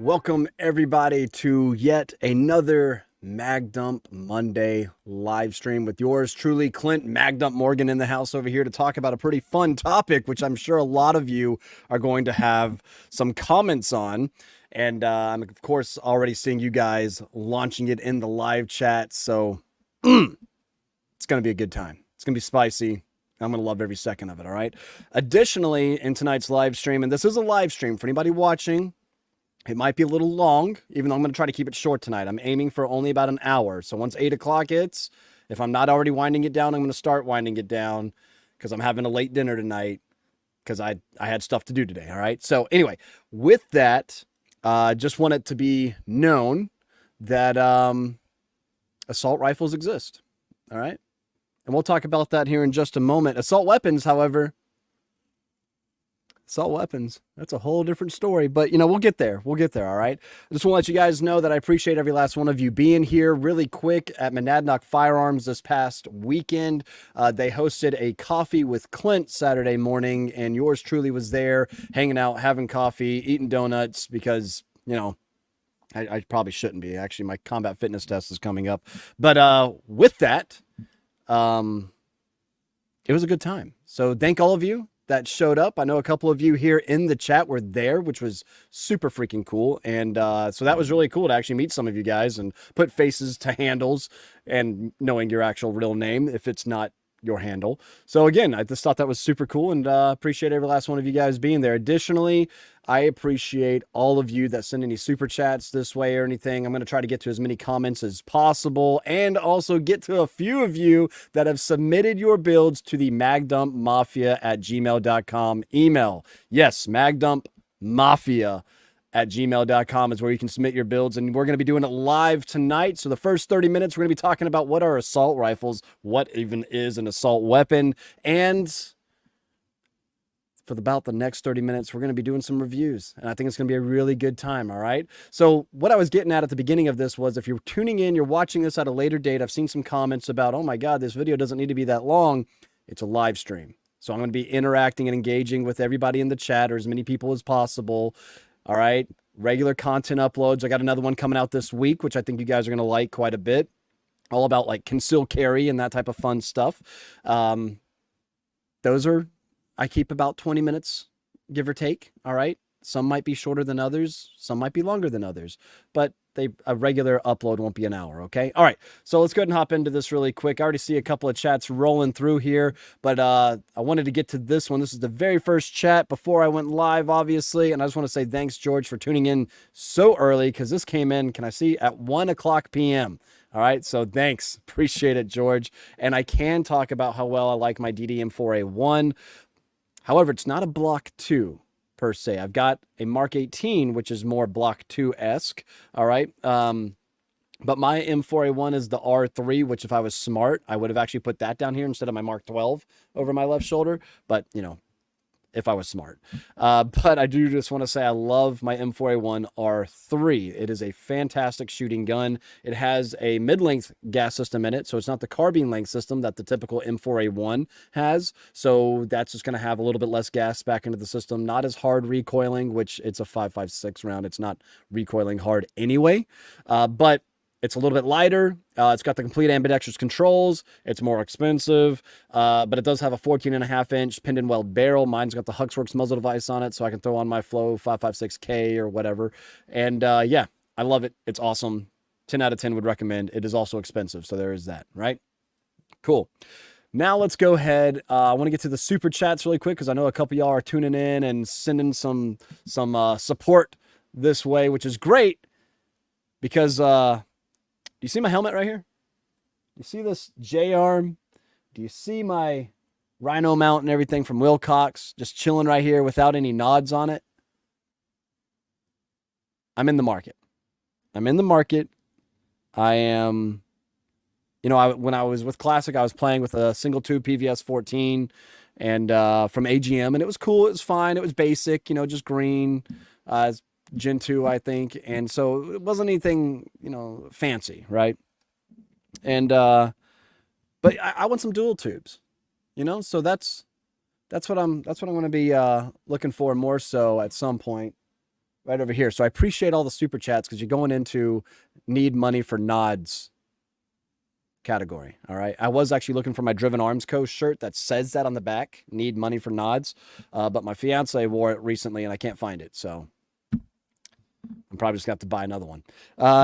Welcome everybody to yet another Magdump Monday live stream with yours truly, Clint Magdump Morgan, in the house over here to talk about a pretty fun topic, which I'm sure a lot of you are going to have some comments on. And I'm, of course, already seeing you guys launching it in the live chat. So it's going to be a good time. It's going to be spicy. I'm going to love every second of it, all right? Additionally, in tonight's live stream, and this is a live stream for anybody watching, it might be a little long, even though I'm going to try to keep it short tonight. I'm aiming for only about an hour. So once 8 o'clock hits, if I'm not already winding it down, I'm going to start winding it down because I'm having a late dinner tonight because I had stuff to do today, all right? So anyway, with that, just want it to be known that assault rifles exist, all right? And we'll talk about that here in just a moment. Assault weapons, however, assault weapons, that's a whole different story. But, we'll get there. We'll get there, all right? I just want to let you guys know that I appreciate every last one of you being here really quick at Monadnock Firearms this past weekend. They hosted a coffee with Clint Saturday morning, and yours truly was there hanging out, having coffee, eating donuts because, I probably shouldn't be. Actually, my combat fitness test is coming up. But with that, it was a good time. So thank all of you that showed up. I know a couple of you here in the chat were there, which was super freaking cool. And so that was really cool to actually meet some of you guys and put faces to handles and knowing your actual real name if it's not your handle. So again, I just thought that was super cool and appreciate every last one of you guys being there. Additionally, I appreciate all of you that send any super chats this way or anything. I'm going to try to get to as many comments as possible and also get to a few of you that have submitted your builds to the magdumpmafia@gmail.com email. Yes, magdumpmafia@gmail.com is where you can submit your builds, and we're going to be doing it live tonight. So the first 30 minutes, we're going to be talking about what are assault rifles, what even is an assault weapon, and for about the next 30 minutes, we're going to be doing some reviews, and I think it's going to be a really good time, all right? So what I was getting at the beginning of this was if you're tuning in, you're watching this at a later date, I've seen some comments about, oh my God, this video doesn't need to be that long. It's a live stream. So I'm going to be interacting and engaging with everybody in the chat or as many people as possible. All right. Regular content uploads. I got another one coming out this week, which I think you guys are going to like quite a bit. All about like concealed carry and that type of fun stuff. I keep about 20 minutes, give or take. All right. Some might be shorter than others. Some might be longer than others, but a regular upload won't be an hour. Okay. All right. So let's go ahead and hop into this really quick. I already see a couple of chats rolling through here, but I wanted to get to this one. This is the very first chat before I went live, obviously. And I just want to say thanks, George, for tuning in so early because this came in, can I see, at 1 o'clock p.m. All right. So thanks. Appreciate it, George. And I can talk about how well I like my DDM4A1. However, it's not a Block 2 per se. I've got a Mark 18, which is more Block 2-esque. All right. But my M4A1 is the R3, which if I was smart, I would have actually put that down here instead of my Mark 12 over my left shoulder. But, if I was smart. But I do just want to say I love my M4A1 R3. It is a fantastic shooting gun. It has a mid-length gas system in it, so it's not the carbine length system that the typical M4A1 has. So that's just going to have a little bit less gas back into the system. Not as hard recoiling, which it's a 5.56 round. It's not recoiling hard anyway. But it's a little bit lighter. It's got the complete ambidextrous controls. It's more expensive, but it does have a 14.5-inch pinned and weld barrel. Mine's got the Huxworks muzzle device on it, so I can throw on my Flow 5.56K or whatever. And yeah, I love it. It's awesome. 10 out of 10 would recommend. It is also expensive, so there is that, right? Cool. Now let's go ahead. I want to get to the super chats really quick because I know a couple y'all are tuning in and sending some support this way, which is great because do you see my helmet right here? Do you see this J-arm? Do you see my rhino mount and everything from Wilcox just chilling right here without any nods on it? I'm in the market. I'm in the market. I am, when I was with Classic, I was playing with a single tube PVS 14 and from AGM, and it was cool. It was fine. It was basic, just green. Gen 2, I think. And so it wasn't anything, fancy, right? And, but I want some dual tubes, so that's what I'm going to be looking for more so at some point. right over here. So I appreciate all the super chats because you're going into need money for nods category. All right. I was actually looking for my Driven Arms Co. shirt that says that on the back, need money for nods. But my fiance wore it recently and I can't find it. So I'm probably just going to have to buy another one.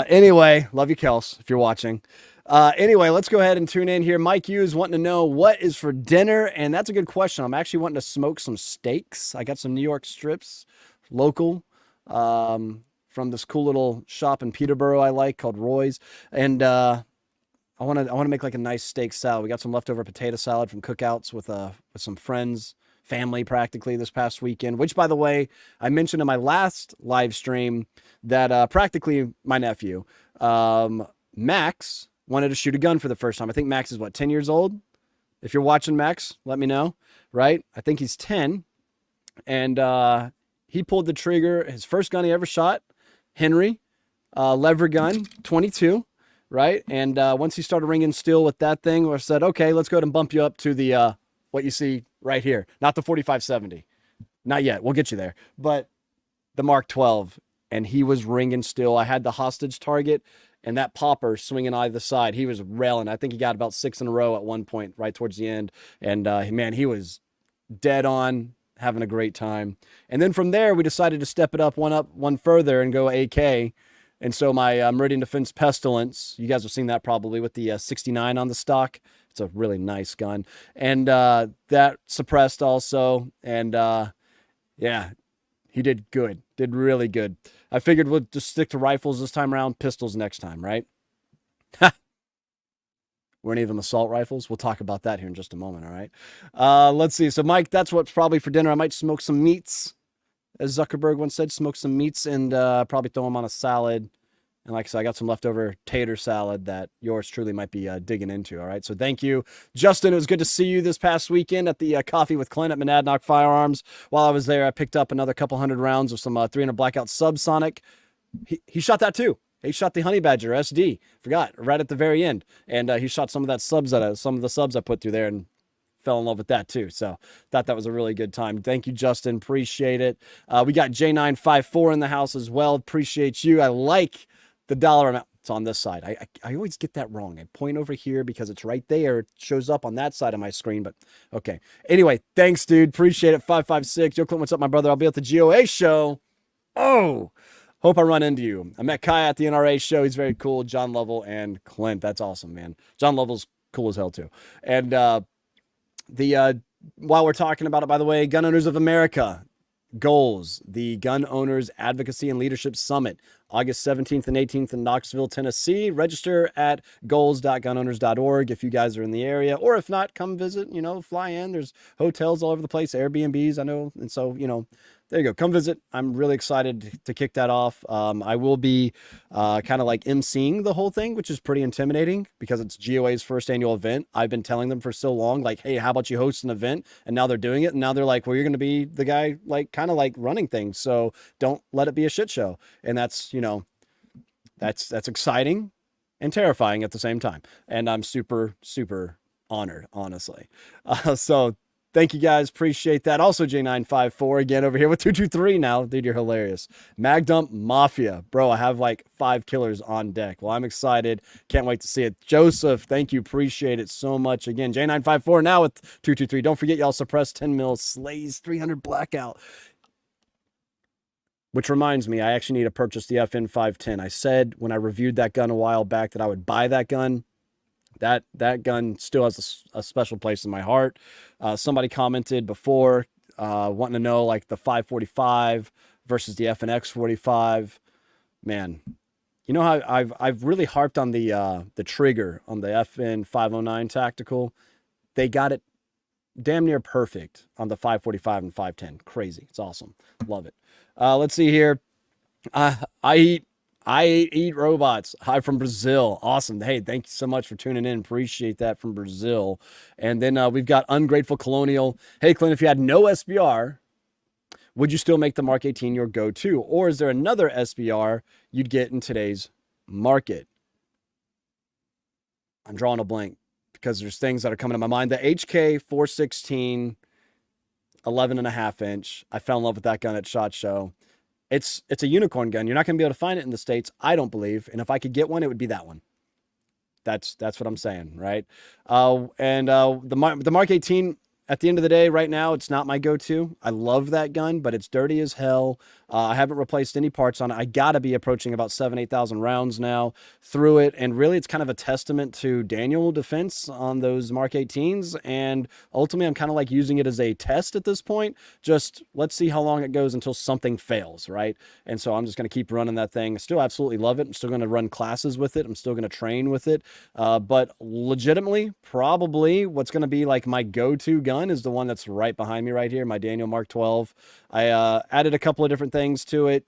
Anyway, love you, Kels, if you're watching. Anyway, let's go ahead and tune in here. Mike Hughes wanting to know what is for dinner. And that's a good question. I'm actually wanting to smoke some steaks. I got some New York strips, local, from this cool little shop in Peterborough I like called Roy's. And I want to make like a nice steak salad. We got some leftover potato salad from cookouts with some friends, family practically this past weekend, which by the way, I mentioned in my last live stream that practically my nephew, Max, wanted to shoot a gun for the first time. I think Max is 10 years old? If you're watching, Max, let me know, right? I think he's 10. And he pulled the trigger, his first gun he ever shot, Henry, lever gun, 22. Right. And once he started ringing steel with that thing, I said, okay, let's go ahead and bump you up to the what you see right here. Not the 4570. Not yet. We'll get you there. But the Mark 12. And he was ringing steel. I had the hostage target and that popper swinging either side. He was railing. I think he got about 6 in a row at one point right towards the end. And man, he was dead on, having a great time. And then from there, we decided to step it up one further and go AK. And so my Meridian Defense Pestilence, you guys have seen that probably with the 69 on the stock. It's a really nice gun. And that suppressed also. And yeah, he did good. Did really good. I figured we'll just stick to rifles this time around, pistols next time, right? We're any of them assault rifles. We'll talk about that here in just a moment, all right? Let's see. So, Mike, that's what's probably for dinner. I might smoke some meats. As Zuckerberg once said, smoke some meats and probably throw them on a salad. And like I said, I got some leftover tater salad that yours truly might be digging into. All right. So thank you, Justin. It was good to see you this past weekend at the Coffee with Clint at Monadnock Firearms. While I was there, I picked up another couple hundred rounds of some 300 Blackout Subsonic. He shot that too. He shot the Honey Badger SD. Forgot right at the very end. And he shot some of the subs I put through there and fell in love with that too. So thought that was a really good time. Thank you, Justin. Appreciate it. We got J954 in the house as well. Appreciate you. I like the dollar amount. It's on this side. I always get that wrong. I point over here because it's right there. It shows up on that side of my screen, but okay. Anyway, thanks, dude. Appreciate it. 556. Joe Clint, what's up, my brother? I'll be at the GOA show. Oh, hope I run into you. I met Kai at the NRA show. He's very cool. John Lovell and Clint. That's awesome, man. John Lovell's cool as hell too. And, while we're talking about it, by the way, Gun Owners of America goals, the Gun Owners Advocacy and Leadership Summit, August 17th and 18th in Knoxville, Tennessee. Register at goals.gunowners.org if you guys are in the area, or if not, come visit, fly in. There's hotels all over the place, Airbnbs, I know. And so, there you go. Come visit. I'm really excited to kick that off. I will be kind of like emceeing the whole thing, which is pretty intimidating because it's GOA's first annual event. I've been telling them for so long, like, hey, how about you host an event? And now they're doing it. And now they're like, well, you're going to be the guy, like, kind of like running things. So don't let it be a shit show. And that's, that's exciting and terrifying at the same time. And I'm super, super honored, honestly. So thank you guys. Appreciate that. Also, J954 again over here with 223 now. Dude, you're hilarious. Magdump Mafia. Bro, I have like 5 killers on deck. Well, I'm excited. Can't wait to see it. Joseph, thank you. Appreciate it so much. Again, J954 now with 223. Don't forget, y'all suppress 10 mil Slays 300 Blackout. Which reminds me, I actually need to purchase the FN 510. I said when I reviewed that gun a while back that I would buy that gun. That gun still has a special place in my heart. Somebody commented before wanting to know like the 545 versus the FNX 45. Man, you know how I've really harped on the trigger on the FN 509 tactical. They got it damn near perfect on the 545 and 510. Crazy. It's awesome. Love it. Let's see here. I eat robots. Hi from Brazil. Awesome. Hey, thank you so much for tuning in. Appreciate that from Brazil. And then we've got Ungrateful Colonial. Hey, Clint, if you had no SBR, would you still make the Mark 18 your go-to? Or is there another SBR you'd get in today's market? I'm drawing a blank because there's things that are coming to my mind. The HK 416 11.5 inch. I fell in love with that gun at SHOT Show. It's a unicorn gun. You're not going to be able to find it in the States, I don't believe. And if I could get one, it would be that one. That's what I'm saying, right? The Mark 18, at the end of the day, right now, it's not my go-to. I love that gun, but it's dirty as hell. I haven't replaced any parts on it. I got to be approaching about 8,000 rounds now through it. And really, it's kind of a testament to Daniel defense on those Mark 18s. And ultimately, I'm kind of like using it as a test at this point. Just let's see how long it goes until something fails, right? And so I'm just going to keep running that thing. I still absolutely love it. I'm still going to run classes with it. I'm still going to train with it. But legitimately, probably what's going to be like my go-to gun is the one that's right behind me right here, my Daniel Mark 12. I added a couple of different things to it,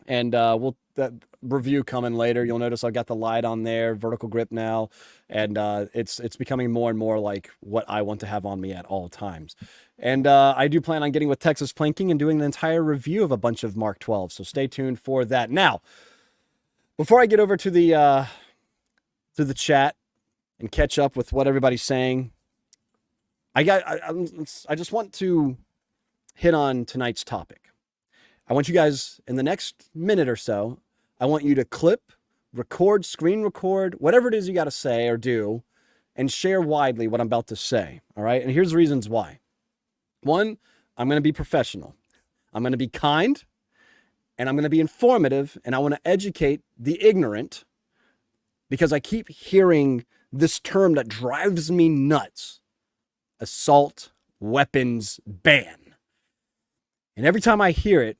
and that review coming later. You'll notice I've got the light on there, vertical grip now, and it's becoming more and more like what I want to have on me at all times. And I do plan on getting with Texas Plinking and doing an entire review of a bunch of Mark 12, so stay tuned for that. Now, before I get over to the chat and catch up with what everybody's saying, I just want to hit on tonight's topic. I want you guys, in the next minute or so, I want you to clip, record, screen record, whatever it is you got to say or do, and share widely what I'm about to say. All right. And here's the reasons why. One, I'm going to be professional. I'm going to be kind, and I'm going to be informative, and I want to educate the ignorant, because I keep hearing this term that drives me nuts: assault weapons ban. And every time I hear it,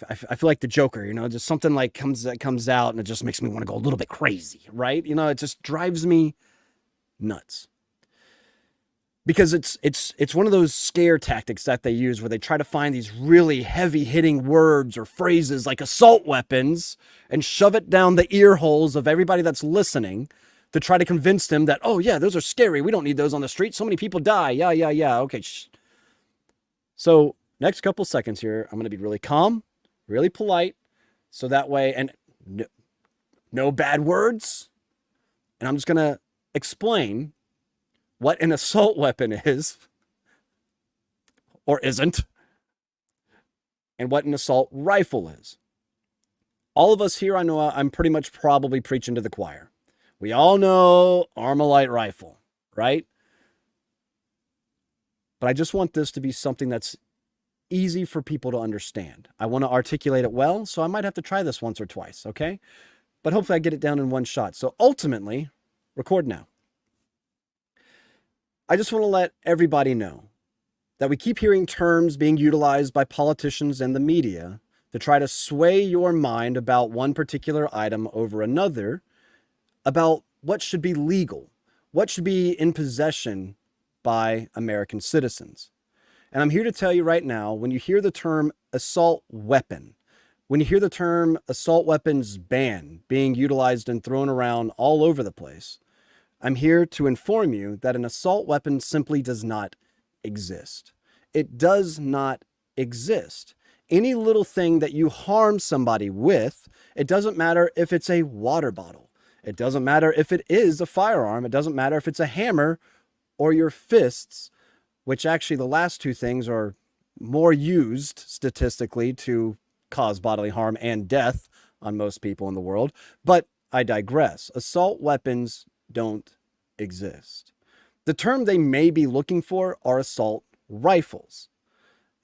I feel like the Joker, just something like comes out, and it just makes me want to go a little bit crazy, right? It just drives me nuts. Because it's one of those scare tactics that they use where they try to find these really heavy hitting words or phrases like assault weapons and shove it down the ear holes of everybody that's listening to try to convince them that, oh yeah, those are scary. We don't need those on the street. So many people die. Yeah. Okay. So next couple seconds here, I'm going to be really calm, really polite. So that way, and no bad words. And I'm just going to explain what an assault weapon is or isn't, and what an assault rifle is. All of us here, I know I'm pretty much probably preaching to the choir. We all know Armalite rifle, right? But I just want this to be something that's easy for people to understand. I want to articulate it well, so I might have to try this once or twice, okay? But hopefully I get it down in one shot. So ultimately, record now. I just want to let everybody know that we keep hearing terms being utilized by politicians and the media to try to sway your mind about one particular item over another, about what should be legal, what should be in possession by American citizens. And I'm here to tell you right now, when you hear the term assault weapon, when you hear the term assault weapons ban being utilized and thrown around all over the place, I'm here to inform you that an assault weapon simply does not exist. It does not exist. Any little thing that you harm somebody with, it doesn't matter if it's a water bottle. It doesn't matter if it is a firearm. It doesn't matter if it's a hammer or your fists, which actually the last two things are more used statistically to cause bodily harm and death on most people in the world. But I digress. Assault weapons don't exist. The term they may be looking for are assault rifles.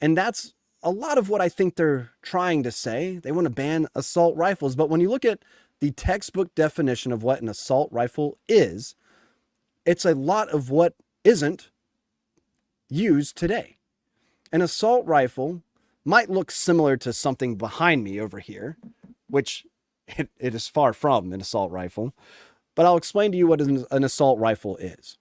And that's a lot of what I think they're trying to say. They want to ban assault rifles. But when you look at the textbook definition of what an assault rifle is, it's a lot of what isn't used today. An assault rifle might look similar to something behind me over here, which it is far from an assault rifle. But I'll explain to you what an assault rifle is.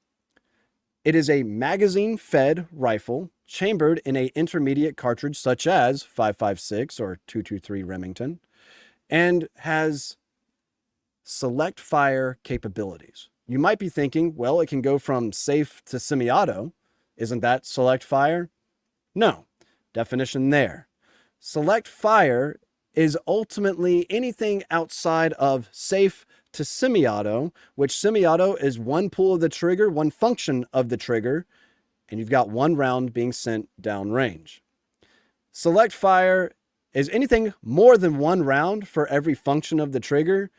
It is a magazine-fed rifle chambered in an intermediate cartridge such as 5.56 or 223 Remington, and has select fire capabilities. You might be thinking, well, it can go from safe to semi-auto. Isn't that select fire? No. Definition there. Select fire is ultimately anything outside of safe to semi-auto, which semi-auto is one pull of the trigger, one function of the trigger, and you've got one round being sent downrange. Select fire is anything more than one round for every function of the trigger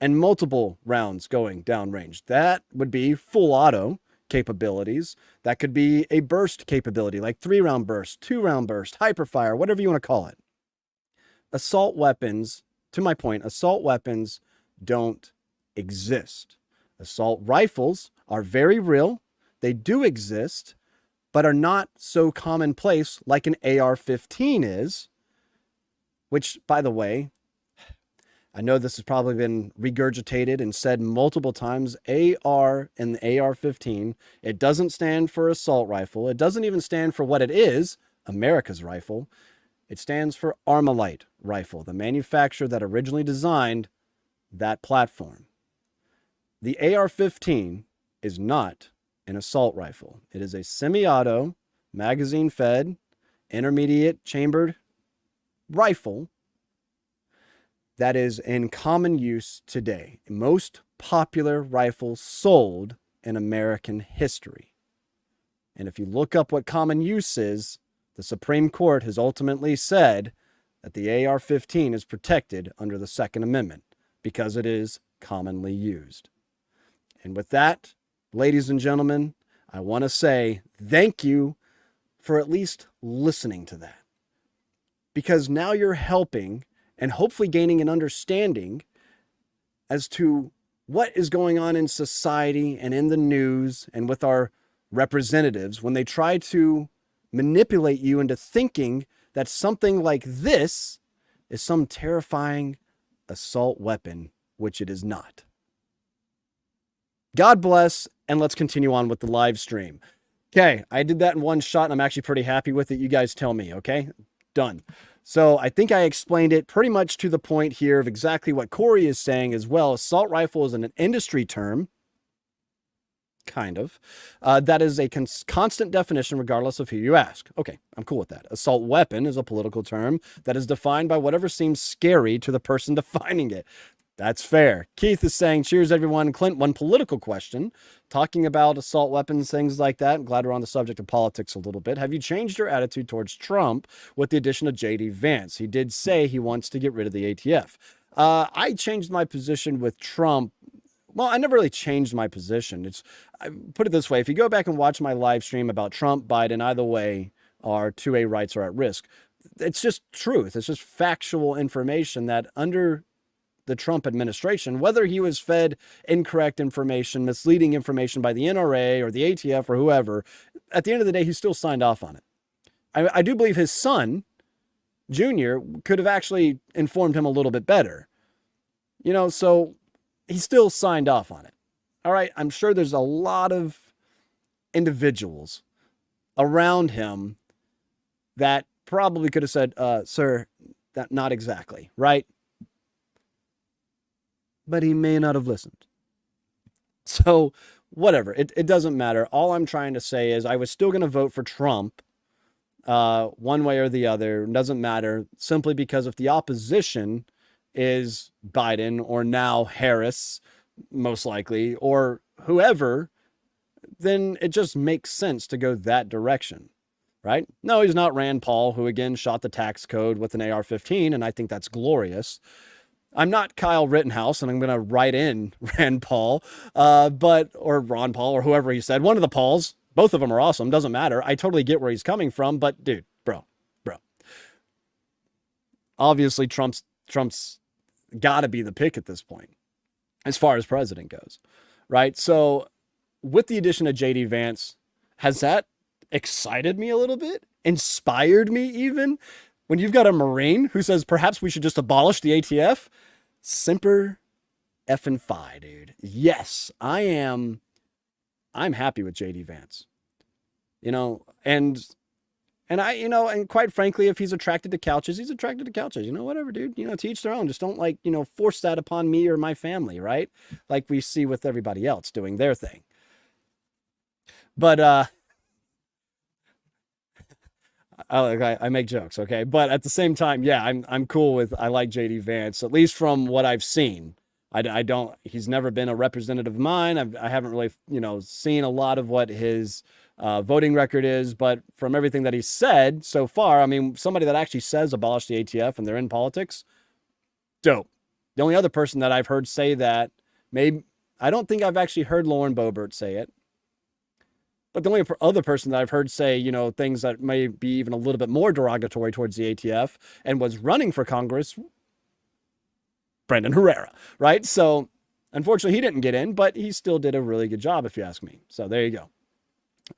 and multiple rounds going downrange. That would be full auto capabilities. That could be a burst capability, like 3-round burst, 2-round burst, hyperfire, whatever you want to call it. Assault weapons, to my point, assault weapons don't exist. Assault rifles are very real. They do exist, but are not so commonplace like an AR-15 is, which, by the way, I know this has probably been regurgitated and said multiple times. AR and the AR-15, it doesn't stand for assault rifle. It doesn't even stand for what it is, America's rifle. It stands for Armalite rifle, the manufacturer that originally designed that platform. The AR-15 is not an assault rifle. It is a semi-auto, magazine-fed, intermediate chambered rifle that is in common use today. Most popular rifles sold in American history. And if you look up what common use is, the Supreme Court has ultimately said that the AR-15 is protected under the Second Amendment because it is commonly used. And with that, ladies and gentlemen, I want to say thank you for at least listening to that. Because now you're helping and hopefully gaining an understanding as to what is going on in society and in the news and with our representatives when they try to manipulate you into thinking that something like this is some terrifying assault weapon, which it is not. God bless, and let's continue on with the live stream. Okay, I did that in one shot, and I'm actually pretty happy with it. You guys tell me, okay? Done. So I think I explained it pretty much to the point here of exactly what Corey is saying as well. Assault rifle is an industry term, kind of. That is a constant definition regardless of who you ask. Okay, I'm cool with that. Assault weapon is a political term that is defined by whatever seems scary to the person defining it. That's fair. Keith is saying, cheers, everyone. Clint, one political question. Talking about assault weapons, things like that. I'm glad we're on the subject of politics a little bit. Have you changed your attitude towards Trump with the addition of J.D. Vance? He did say he wants to get rid of the ATF. I changed my position with Trump. Well, I never really changed my position. I put it this way. If you go back and watch my live stream about Trump, Biden, either way, our 2A rights are at risk. It's just truth. It's just factual information that under the Trump administration, whether he was fed incorrect information, misleading information by the NRA or the ATF or whoever, at the end of the day, he still signed off on it. I do believe his son, Junior, could have actually informed him a little bit better. So he still signed off on it. All right, I'm sure there's a lot of individuals around him that probably could have said, sir, that not exactly, right? But he may not have listened. So whatever, it doesn't matter. All I'm trying to say is I was still going to vote for Trump one way or the other. It doesn't matter, simply because if the opposition is Biden or now Harris, most likely, or whoever, then it just makes sense to go that direction, right? No, he's not Rand Paul, who again shot the tax code with an AR-15, and I think that's glorious. I'm not Kyle Rittenhouse, and I'm going to write in Rand Paul, or Ron Paul, or whoever he said. One of the Pauls. Both of them are awesome. Doesn't matter. I totally get where he's coming from, but dude, bro. Obviously, Trump's got to be the pick at this point, as far as president goes, right? So, with the addition of J.D. Vance, has that excited me a little bit? Inspired me even? When you've got a Marine who says perhaps we should just abolish the ATF, Semper effing fi, dude. Yes, I'm happy with JD Vance. And quite frankly, if he's attracted to couches, he's attracted to couches. Whatever, dude. To each their own. Just don't force that upon me or my family, right? Like we see with everybody else doing their thing. But I make jokes, okay? But at the same time, yeah, I'm cool with, I like JD Vance, at least from what I've seen. I don't, he's never been a representative of mine. I haven't really, seen a lot of what his voting record is, but from everything that he said so far, I mean, somebody that actually says abolish the ATF and they're in politics, dope. The only other person that I've heard say that, maybe, I don't think I've actually heard Lauren Boebert say it, but the only other person that I've heard say, things that may be even a little bit more derogatory towards the ATF and was running for Congress, Brendan Herrera, right? So unfortunately, he didn't get in, but he still did a really good job, if you ask me. So there you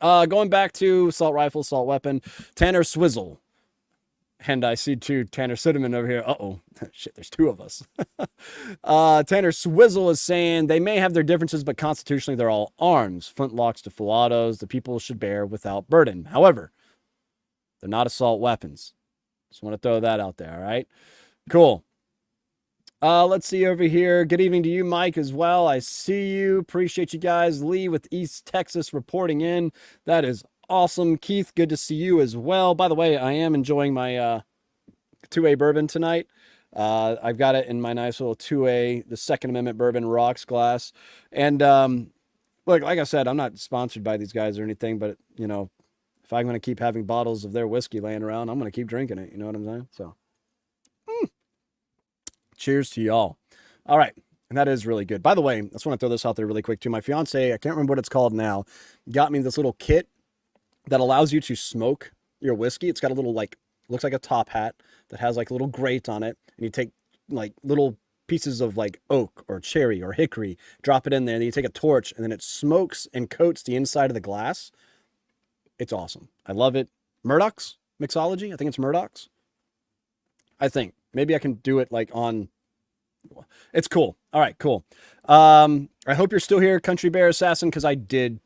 go. Going back to assault rifle, assault weapon, Tanner Swizzle. And I see two Tanner Cinnamon over here. Uh-oh. Shit, there's two of us. Tanner Swizzle is saying they may have their differences, but constitutionally they're all arms. Flintlocks to full autos. The people should bear without burden. However, they're not assault weapons. Just want to throw that out there, all right? Cool. Let's see over here. Good evening to you, Mike, as well. I see you. Appreciate you guys. Lee with East Texas reporting in. That is awesome. Keith, good to see you as well. By the way, I am enjoying my 2A bourbon tonight. I've got it in my nice little 2A, the Second Amendment Bourbon Rocks glass. And look, like I said, I'm not sponsored by these guys or anything, but, if I'm going to keep having bottles of their whiskey laying around, I'm going to keep drinking it. You know what I'm saying? So. Cheers to y'all. All right. And that is really good. By the way, I just want to throw this out there really quick too. My fiance, I can't remember what it's called now, got me this little kit that allows you to smoke your whiskey. It's got a little, looks like a top hat that has a little grate on it. And you take little pieces of oak or cherry or hickory, drop it in there. And then you take a torch and then it smokes and coats the inside of the glass. It's awesome. I love it. Murdoch's mixology. I think it's Murdoch's. I think. Maybe I can do it on. It's cool. All right, cool. I hope you're still here, Country Bear Assassin, because I did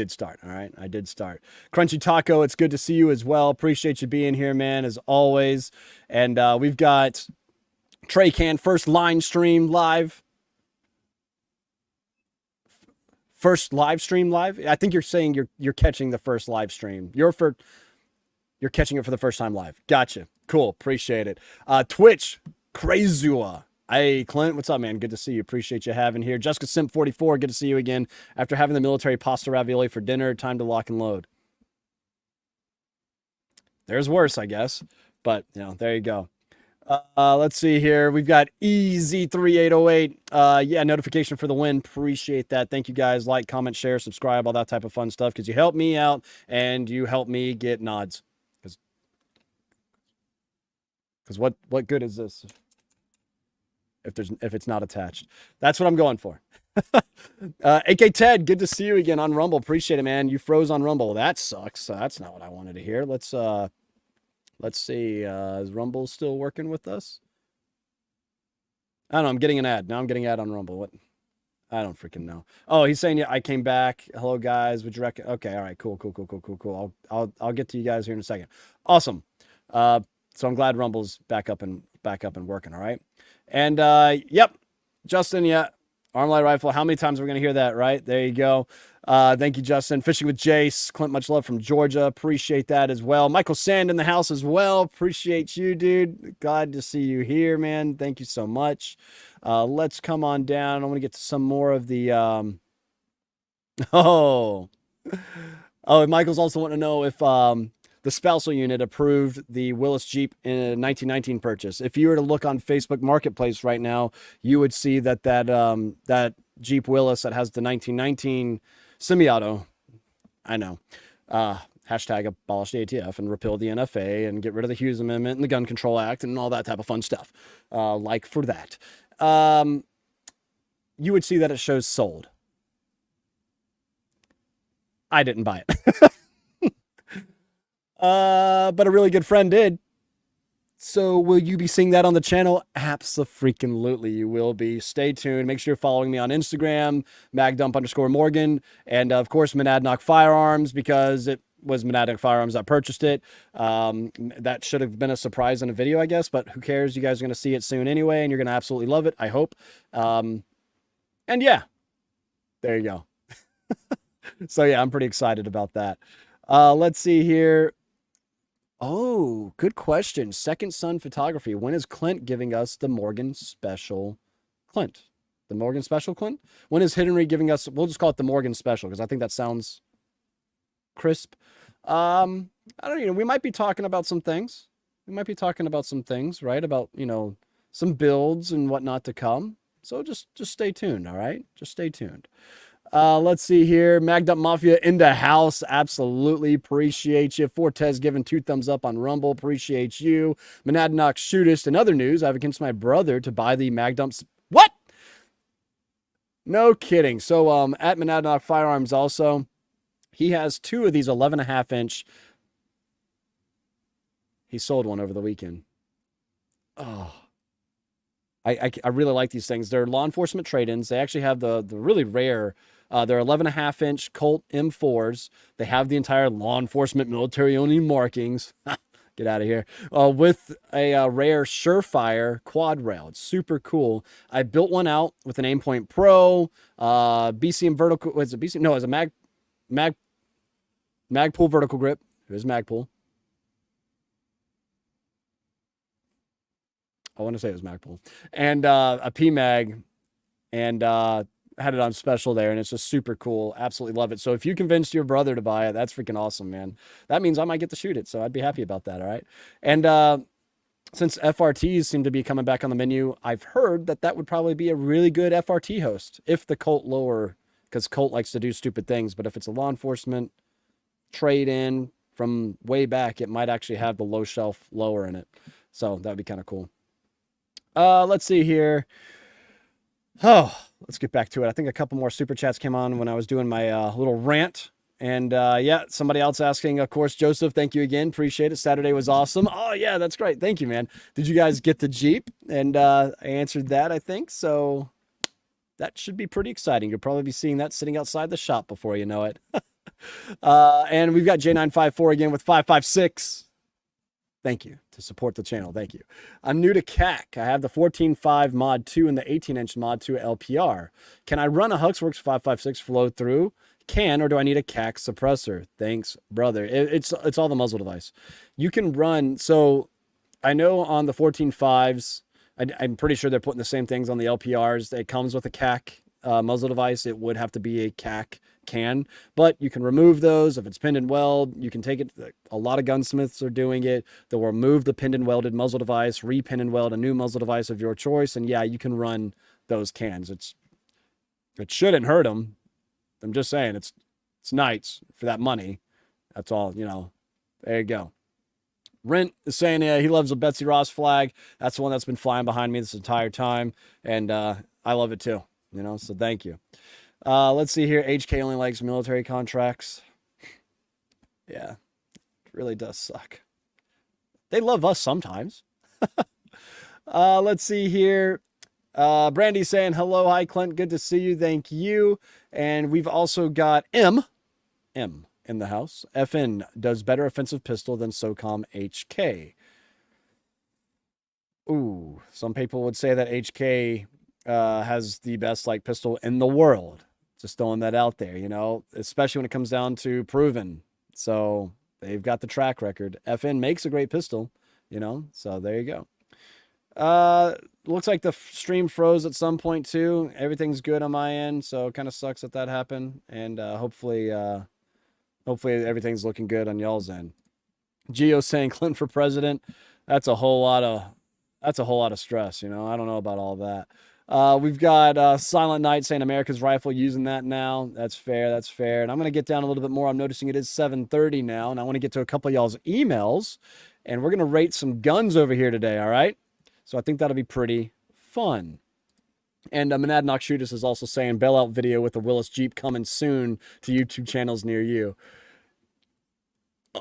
start. All right, I did start. Crunchy Taco, it's good to see you as well. Appreciate you being here, man, as always. And we've got Trey Can first line stream live. First live stream live. I think you're saying you're catching the first live stream. You're catching it for the first time live. Gotcha. Cool. Appreciate it. Twitch, Crazua. Hey, Clint, what's up, man? Good to see you. Appreciate you having here. Jessica Simp 44, good to see you again. After having the military pasta ravioli for dinner, time to lock and load. There's worse, I guess. But, there you go. Let's see here. We've got EZ3808. Yeah, notification for the win. Appreciate that. Thank you guys. Like, comment, share, subscribe, all that type of fun stuff, because you help me out and you help me get nods. Because what good is this if it's not attached? That's what I'm going for. AK Ted, good to see you again on Rumble. Appreciate it, man. You froze on Rumble. That sucks. That's not what I wanted to hear. Let's see. Is Rumble still working with us? I don't know. I'm getting an ad. Now I'm getting an ad on Rumble. What? I don't freaking know. Oh, he's saying, yeah, I came back. Hello, guys. Would you reckon? Okay. All right. Cool. I'll get to you guys here in a second. Awesome. So I'm glad Rumble's back up and working. All right. And, yep. Justin. Yeah. Arm light rifle. How many times are we going to hear that? Right. There you go. Thank you, Justin. Fishing with Jace. Clint, much love from Georgia. Appreciate that as well. Michael Sand in the house as well. Appreciate you, dude. Glad to see you here, man. Thank you so much. Let's come on down. I want to get to some more of the, Oh, Michael's also wanting to know if, the spousal unit approved the Willis Jeep in a 1919 purchase. If you were to look on Facebook Marketplace right now, you would see that Jeep Willis that has the 1919 semi-auto, I know, hashtag abolish the ATF and repeal the NFA and get rid of the Hughes Amendment and the Gun Control Act and all that type of fun stuff. For that, you would see that it shows sold. I didn't buy it. But a really good friend did. So will you be seeing that on the channel? Abso-freaking-lutely, you will be. Stay tuned. Make sure you're following me on Instagram, Magdump_Morgan, and of course, Monadnock Firearms, because it was Monadnock Firearms that purchased it. That should have been a surprise in a video, I guess, but who cares? You guys are going to see it soon anyway, and you're going to absolutely love it, I hope. And yeah, there you go. So yeah, I'm pretty excited about that. Let's see here. Oh, good question. Second Son Photography. When is Clint giving us the Morgan special, Clint? The Morgan Special, Clint? When is Henry giving us, we'll just call it the Morgan Special because I think that sounds crisp. I don't know, we might be talking about some things. We might be talking about some things, right? About, some builds and whatnot to come. So just stay tuned, all right? Just stay tuned. Let's see here. Magdump Mafia in the house. Absolutely appreciate you. Fortes giving 2 thumbs up on Rumble. Appreciate you. Monadnock Shootist. In other news, I have against my brother to buy the Magdumps. What? No kidding. So at Monadnock Firearms also, he has 2 of these 11.5-inch. He sold one over the weekend. Oh. I really like these things. They're law enforcement trade-ins. They actually have the really rare, they're 11.5-inch Colt M4s. They have the entire law enforcement military-only markings. Get out of here. With a rare Surefire quad rail. It's super cool. I built one out with an Aimpoint Pro, BCM vertical. Was it BCM? No, it's a Magpul vertical grip. Here's Magpul. I want to say it was Magpul. And a PMag, and had it on special there, and it's just super cool. Absolutely love it. So if you convinced your brother to buy it, that's freaking awesome, man. That means I might get to shoot it, so I'd be happy about that, all right? And since FRTs seem to be coming back on the menu, I've heard that would probably be a really good FRT host if the Colt lower, because Colt likes to do stupid things, but if it's a law enforcement trade-in from way back, it might actually have the low shelf lower in it. So that would be kind of cool. Let's see here. Oh, let's get back to it. I think a couple more super chats came on when I was doing my little rant. And yeah, somebody else asking, of course, Joseph, thank you again. Appreciate it. Saturday was awesome. Oh, yeah, that's great. Thank you, man. Did you guys get the Jeep? And I answered that, I think. So that should be pretty exciting. You'll probably be seeing that sitting outside the shop before you know it. And we've got J954 again with 556. Thank you to support the channel. Thank you. I'm new to CAC. I have the 14.5 Mod 2 and the 18-inch Mod 2 LPR. Can I run a Huxworks 556 flow through? Can, or do I need a CAC suppressor? Thanks, brother. It's all the muzzle device. You can run. So I know on the 14.5s, I'm pretty sure they're putting the same things on the LPRs. It comes with a CAC muzzle device. It would have to be a CAC can, but you can remove those if it's pinned and weld. You can take it. A lot of gunsmiths are doing it. They'll remove the pinned and welded muzzle device, repin and weld a new muzzle device of your choice, and yeah, you can run those cans. It shouldn't hurt them. I'm just saying it's nice for that money. That's all, there you go. Rent is saying he loves a Betsy Ross flag. That's the one that's been flying behind me this entire time, and I love it too. So thank you. Let's see here. HK only likes military contracts. Yeah, it really does suck. They love us sometimes. Let's see here. Brandy saying, hello, hi, Clint. Good to see you. Thank you. And we've also got M in the house. FN does better offensive pistol than SOCOM HK. Ooh, some people would say that HK has the best pistol in the world. Just throwing that out there, especially when it comes down to proven. So they've got the track record. FN makes a great pistol, so there you go. Looks like the stream froze at some point too. Everything's good on my end, so it kind of sucks that happened. And hopefully everything's looking good on y'all's end. Gio saying Clinton for president. That's a whole lot of stress, I don't know about all that. We've got Silent Night saying America's Rifle using that now. That's fair. And I'm going to get down a little bit more. I'm noticing it is 7:30 now, and I want to get to a couple of y'all's emails, and we're going to rate some guns over here today, all right? So I think that'll be pretty fun. And Monadnock Shootist is also saying bailout video with the Willis Jeep coming soon to YouTube channels near you.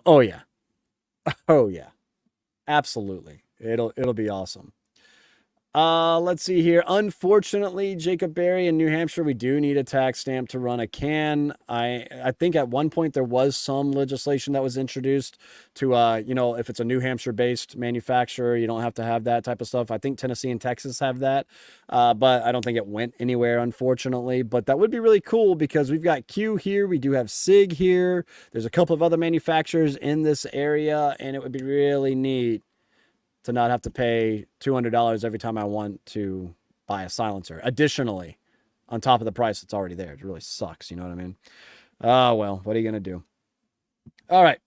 Oh, yeah. Oh, yeah. Absolutely. It'll be awesome. Let's see here. Unfortunately, Jacob Berry in New Hampshire, we do need a tax stamp to run a can. I think at one point there was some legislation that was introduced to, if it's a New Hampshire-based manufacturer, you don't have to have that type of stuff. I think Tennessee and Texas have that, but I don't think it went anywhere, unfortunately. But that would be really cool because we've got Q here. We do have SIG here. There's a couple of other manufacturers in this area, and it would be really neat to not have to pay $200 every time I want to buy a silencer additionally on top of the price that's already there. It really sucks. You know what I mean? Oh, well, what are you going to do? All right.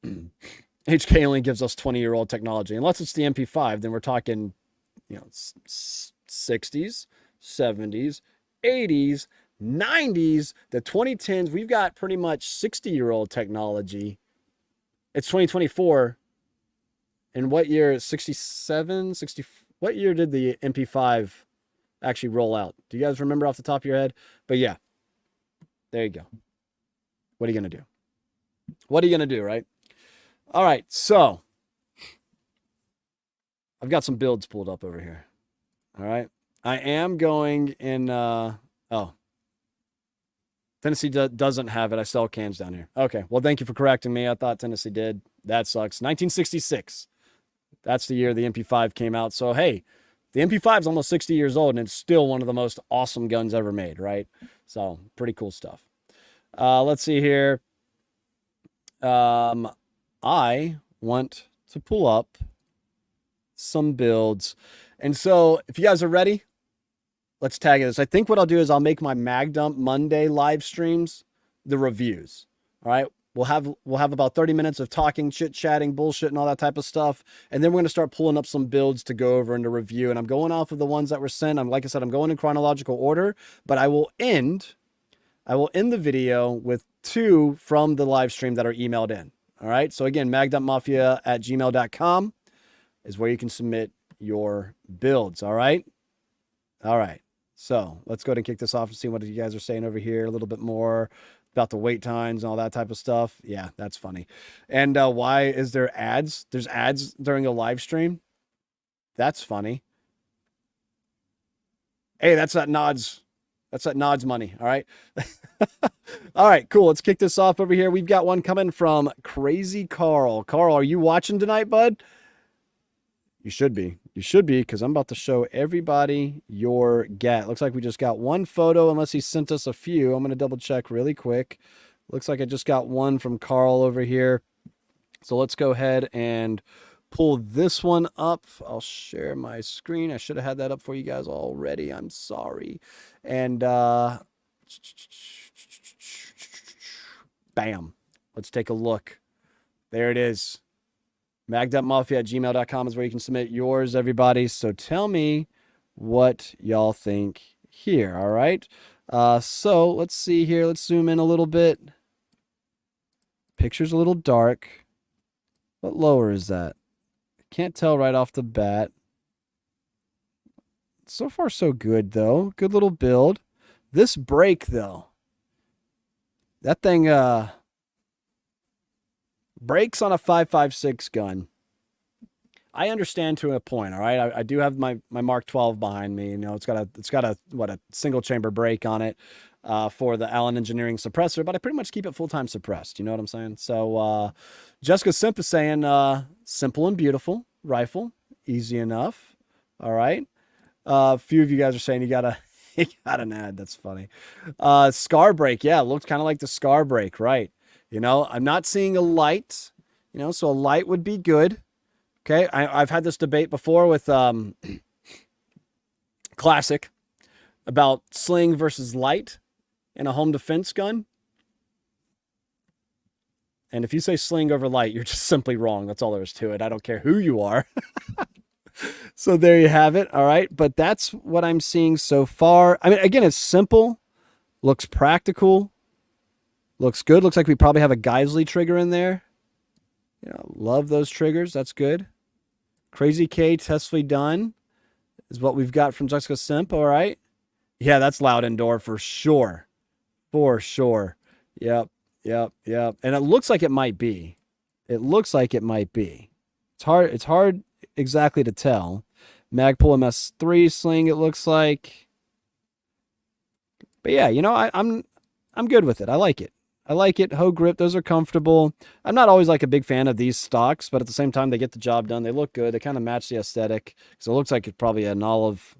HK only gives us 20-year-old technology. Unless it's the MP5, then we're talking, 60s, 70s, 80s, 90s, the 2010s. We've got pretty much 60-year-old technology. It's 2024. In what year? 67, 60. What year did the MP5 actually roll out? Do you guys remember off the top of your head? But yeah, there you go. What are you going to do? What are you going to do, right? All right, so I've got some builds pulled up over here. All right. I am going in, Tennessee doesn't have it. I sell cans down here. Okay, well, thank you for correcting me. I thought Tennessee did. That sucks. 1966. That's the year the MP5 came out. So, hey, the MP5 is almost 60 years old, and it's still one of the most awesome guns ever made, right? So, pretty cool stuff. Let's see here. I want to pull up some builds. And so, if you guys are ready, let's tag this. I think what I'll do is I'll make my Magdump Monday live streams the reviews. All right. We'll have about 30 minutes of talking, chit-chatting, bullshit, and all that type of stuff. And then we're going to start pulling up some builds to go over and to review. And I'm going off of the ones that were sent. Like I said, I'm going in chronological order, but I will end the video with 2 from the live stream that are emailed in. All right. So again, magdumpmafia@gmail.com is where you can submit your builds. All right. All right. So let's go ahead and kick this off and see what you guys are saying over here a little bit more about the wait times and all that type of stuff. Yeah, that's funny. And why is there ads? There's ads during a live stream. That's funny. Hey, that's that nods. That's that nods money. All right. All right, cool. Let's kick this off over here. We've got one coming from Crazy Carl. Carl, are you watching tonight, bud? You should be. You should be, because I'm about to show everybody your get. Looks like we just got one photo, unless he sent us a few. I'm going to double check really quick. Looks like I just got one from Carl over here. So let's go ahead and pull this one up. I'll share my screen. I should have had that up for you guys already. I'm sorry. And bam. Let's take a look. There it is. Magdumpmafia@gmail.com is where you can submit yours, everybody. So tell me what y'all think here, all right? So let's see here. Let's zoom in a little bit. Picture's a little dark. What lower is that? Can't tell right off the bat. So far, so good, though. Good little build. This break, though. That thing, breaks on a 5.56 gun. I understand to a point, all right? I do have my Mark 12 behind me. You know, it's got a single chamber break on it for the Allen Engineering suppressor, but I pretty much keep it full-time suppressed. You know what I'm saying? So Jessica Simp is saying simple and beautiful rifle, easy enough. All right. A few of you guys are saying you got an ad. That's funny. Scar break. Yeah, it looks kind of like the Scar break, right? You know, I'm not seeing a light, so a light would be good. Okay. I've had this debate before with Classic about sling versus light in a home defense gun. And if you say sling over light, you're just simply wrong. That's all there is to it. I don't care who you are. So there you have it. All right. But that's what I'm seeing so far. I mean, again, it's simple, looks practical. Looks good. Looks like we probably have a Geisley trigger in there. Love those triggers. That's good. Crazy K, testfully done is what we've got from Jessica Simp. All right. Yeah, that's loud indoor for sure. For sure. Yep. And it looks like it might be. It's hard exactly to tell. Magpul MS3 sling, it looks like. But yeah, I'm good with it. I like it. Hoe grip. Those are comfortable. I'm not always like a big fan of these stocks, but at the same time, they get the job done. They look good. They kind of match the aesthetic. So it looks like it's probably an olive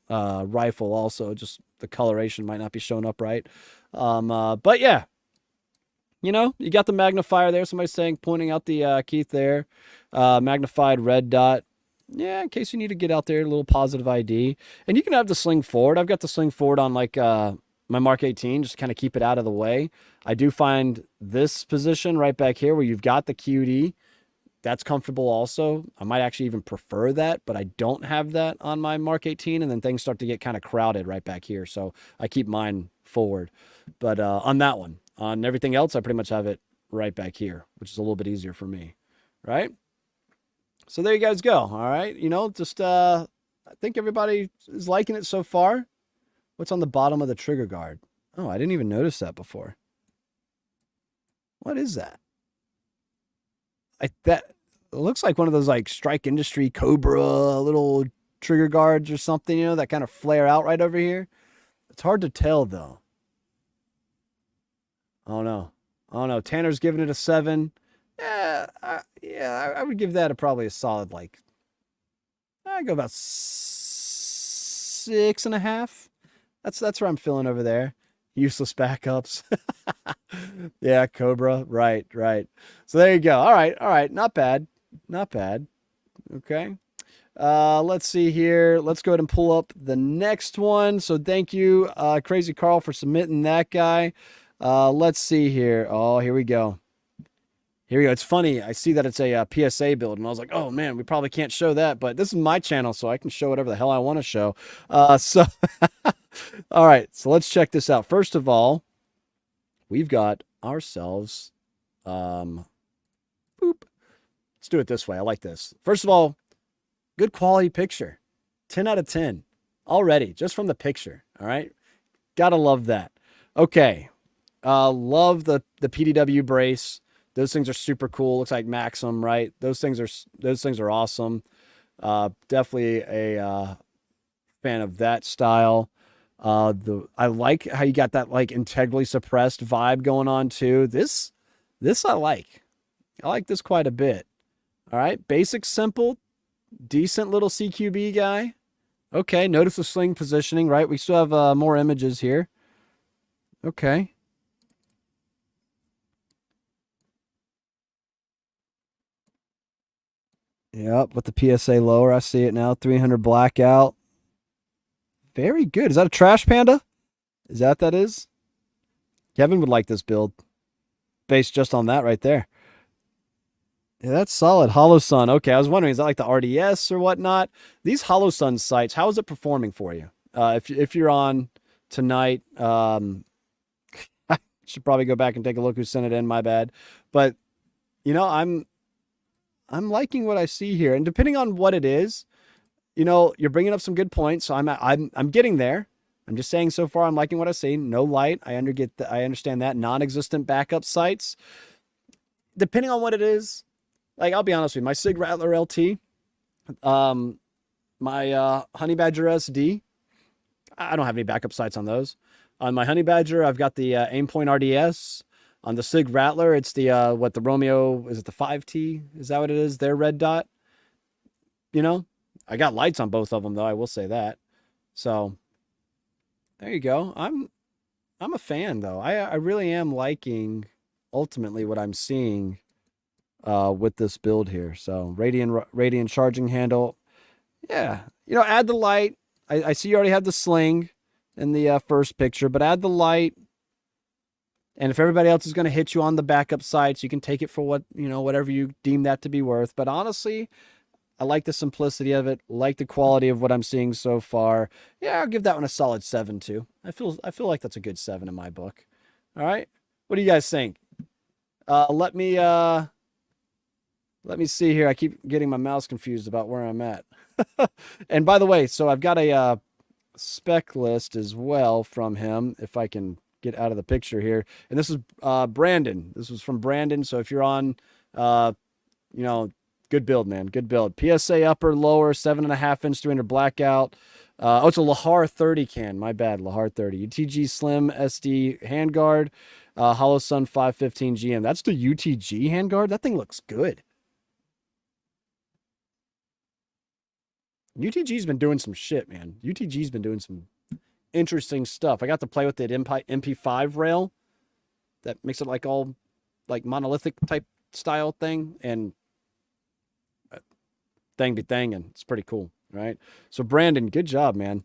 rifle also. Just the coloration might not be showing up right. But yeah, you got the magnifier there. Somebody's pointing out the Keith there. Magnified red dot. Yeah, in case you need to get out there, a little positive ID. And you can have the sling forward. I've got the sling forward on like my Mark 18, just kind of keep it out of the way. I do find this position right back here where you've got the QD. That's comfortable also. I might actually even prefer that, but I don't have that on my Mark 18, and then things start to get kind of crowded right back here. So I keep mine forward. But on that one, on everything else, I pretty much have it right back here, which is a little bit easier for me, right? So there you guys go. All right. Just I think everybody is liking it so far. What's on the bottom of the trigger guard? Oh, I didn't even notice that before. What is that? That it looks like one of those like Strike Industry Cobra little trigger guards or something, that kind of flare out right over here. It's hard to tell though. Oh no. Oh no. Tanner's giving it a 7. Yeah, I would give that probably a solid like. I go about 6.5. That's where I'm feeling over there. Useless backups. Yeah, Cobra. Right. So there you go. All right. Not bad. Okay. Let's see here. Let's go ahead and pull up the next one. So thank you, Crazy Carl, for submitting that guy. Let's see here. Oh, here we go. It's funny. I see that it's a PSA build, and I was like, oh man, we probably can't show that, but this is my channel, so I can show whatever the hell I want to show. So, all right. So let's check this out. First of all, we've got ourselves, boop. Let's do it this way. I like this. First of all, good quality picture. 10 out of 10 already, just from the picture. All right. Gotta love that. Okay. Love the PDW brace. Those things are super cool. Looks like Maxim, right? Those things are awesome. Definitely a fan of that style. I like how you got that like integrally suppressed vibe going on too. This I like. I like this quite a bit. All right, basic, simple, decent little CQB guy. Okay, notice the sling positioning, right? We still have more images here. Okay. Yep, with the PSA lower, I see it now. 300 blackout. Very good. Is that a Trash Panda? Is that what that is? Kevin would like this build. Based just on that right there. Yeah, that's solid. Hollow Sun. Okay, I was wondering, is that like the RDS or whatnot? These Hollow Sun sights, how is it performing for you? If you're on tonight, I should probably go back and take a look who sent it in. My bad. But, I'm liking what I see here. And depending on what it is, you're bringing up some good points. So I'm getting there. I'm just saying so far I'm liking what I see. No light. I understand that. Non-existent backup sights. Depending on what it is, like I'll be honest with you, my Sig Rattler LT, my Honey Badger SD, I don't have any backup sights on those. On my Honey Badger, I've got the Aimpoint RDS. On the Sig Rattler, it's the the Romeo, is it the 5T? Is that what it is? Their red dot. I got lights on both of them though, I will say that. So there you go. I'm a fan though. I really am liking ultimately what I'm seeing with this build here. So radiant charging handle. Yeah. Add the light. I see you already have the sling in the first picture, but add the light. And if everybody else is going to hit you on the backup sites, you can take it for whatever you deem that to be worth. But honestly, I like the simplicity of it, like the quality of what I'm seeing so far. Yeah, I'll give that one a solid 7 too. I feel like that's a good 7 in my book. All right. What do you guys think? Let me see here. I keep getting my mouse confused about where I'm at. And by the way, so I've got a spec list as well from him, if I can get out of the picture here. And this is Brandon. This was from Brandon. So if you're on, good build, man. Good build. PSA upper, lower, 7.5 inch 300 blackout. It's a Lahar 30 can. My bad, Lahar 30. UTG Slim SD handguard. Hollow Sun 515 GM. That's the UTG handguard. That thing looks good. UTG's been doing some shit, man. UTG's been doing some interesting stuff. I got to play with that MP5 rail that makes it like all like monolithic type style thing, and thing be thangin'. It's pretty cool, right? So Brandon, good job, man.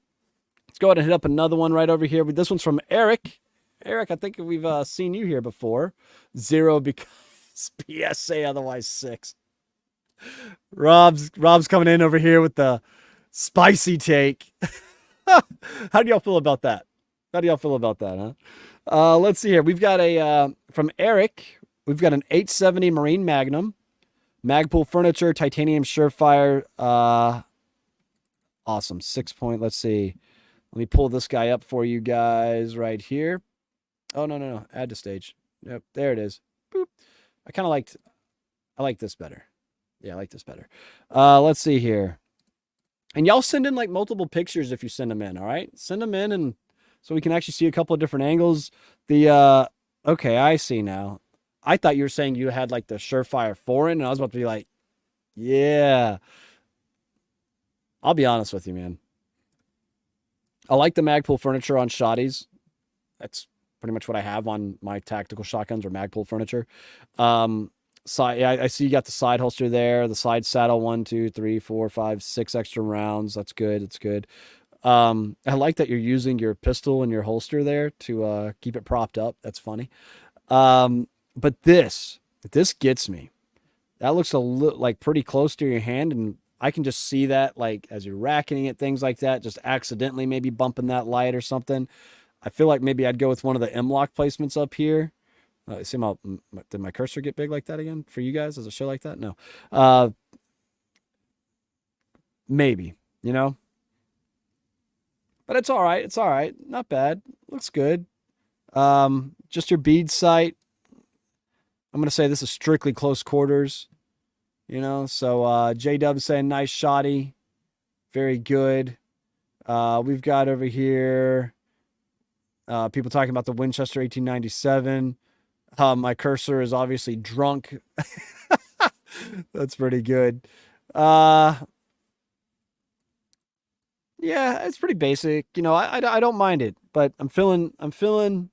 Let's go ahead and hit up another one right over here. This one's from Eric. Eric, I think we've seen you here before. 0 because PSA, otherwise 6. Rob's coming in over here with the spicy take. How do y'all feel about that? Huh? Let's see here. We've got a from Eric. We've got an 870 Marine Magnum, Magpul Furniture, titanium Surefire. Awesome. 6-point. Let's see. Let me pull this guy up for you guys right here. Oh, no. Add to stage. Yep, there it is. Boop. I like this better. Yeah, I like this better. Let's see here. And y'all send in like multiple pictures if you send them in, all right? Send them in and so we can actually see a couple of different angles. Okay, I see now. I thought you were saying you had like the Surefire foreign, and I was about to be like, yeah. I'll be honest with you, man. I like the Magpul furniture on shotties. That's pretty much what I have on my tactical shotguns or Magpul furniture. I see you got the side holster there, the side saddle, 1, 2, 3, 4, 5, 6 extra rounds. That's good. It's good. I like that you're using your pistol and your holster there to keep it propped up. That's funny. But this gets me. That looks like pretty close to your hand, and I can just see that like as you're racking it, things like that, just accidentally maybe bumping that light or something. I feel like maybe I'd go with one of the M-lock placements up here. Did my cursor get big like that again for you guys? Does it show like that? No. Maybe, but it's all right. It's all right. Not bad. Looks good. Just your bead sight. I'm going to say this is strictly close quarters, so J-Dub saying nice shotty. Very good. We've got over here people talking about the Winchester 1897. My cursor is obviously drunk. That's pretty good. Yeah, it's pretty basic. I don't mind it, but I'm feeling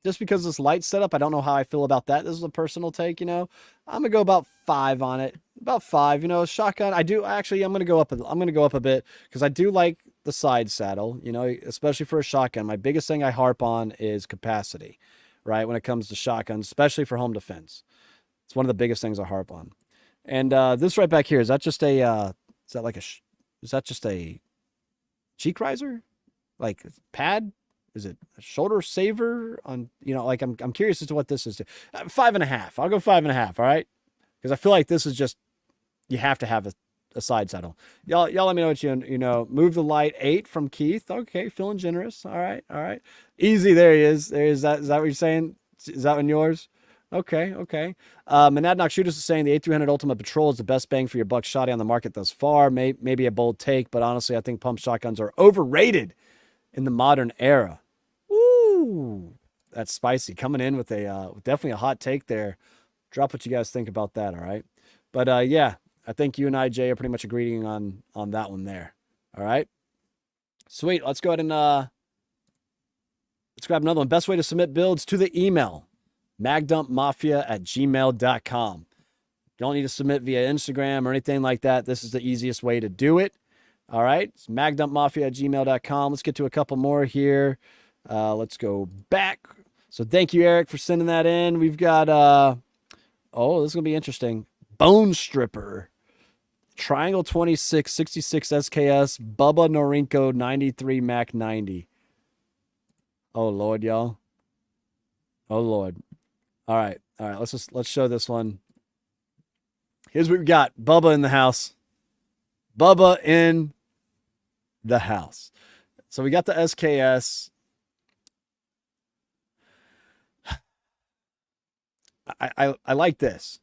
just because this light setup, I don't know how I feel about that. This is a personal take, I'm gonna go about 5 on it. About 5, shotgun. I'm gonna go up a bit because I do like the side saddle, especially for a shotgun. My biggest thing I harp on is capacity, right? When it comes to shotguns, especially for home defense. It's one of the biggest things I harp on. And this right back here, is that just a cheek riser? Like pad? Is it a shoulder saver on, I'm curious as to what this is. 5.5. I'll go 5.5. All right. Because I feel like this is just, you have to have a side saddle. Y'all let me know what you know. Move the light. 8 from Keith. Okay. Feeling generous. All right. Easy. There he is. Is that what you're saying? Is that one yours? Okay. Monadnock Shooters is saying the A300 Ultimate Patrol is the best bang for your buck shotty on the market thus far. Maybe a bold take, but honestly, I think pump shotguns are overrated in the modern era. Ooh, that's spicy. Coming in with definitely a hot take there. Drop what you guys think about that, all right? But yeah, I think you and I, Jay, are pretty much agreeing on that one there. All right? Sweet. Let's go ahead and let's grab another one. Best way to submit builds to the email, magdumpmafia@gmail.com. You don't need to submit via Instagram or anything like that. This is the easiest way to do it. All right? It's magdumpmafia@gmail.com. Let's get to a couple more here. Let's go back. So thank you, Eric, for sending that in. We've got, this is going to be interesting. Bone Stripper. Triangle 26, 66 SKS, Bubba Norinco 93 Mac 90. Oh, Lord, y'all. Oh, Lord. All right. Let's show this one. Here's what we got. Bubba in the house. Bubba in the house. So we got the SKS. I like this.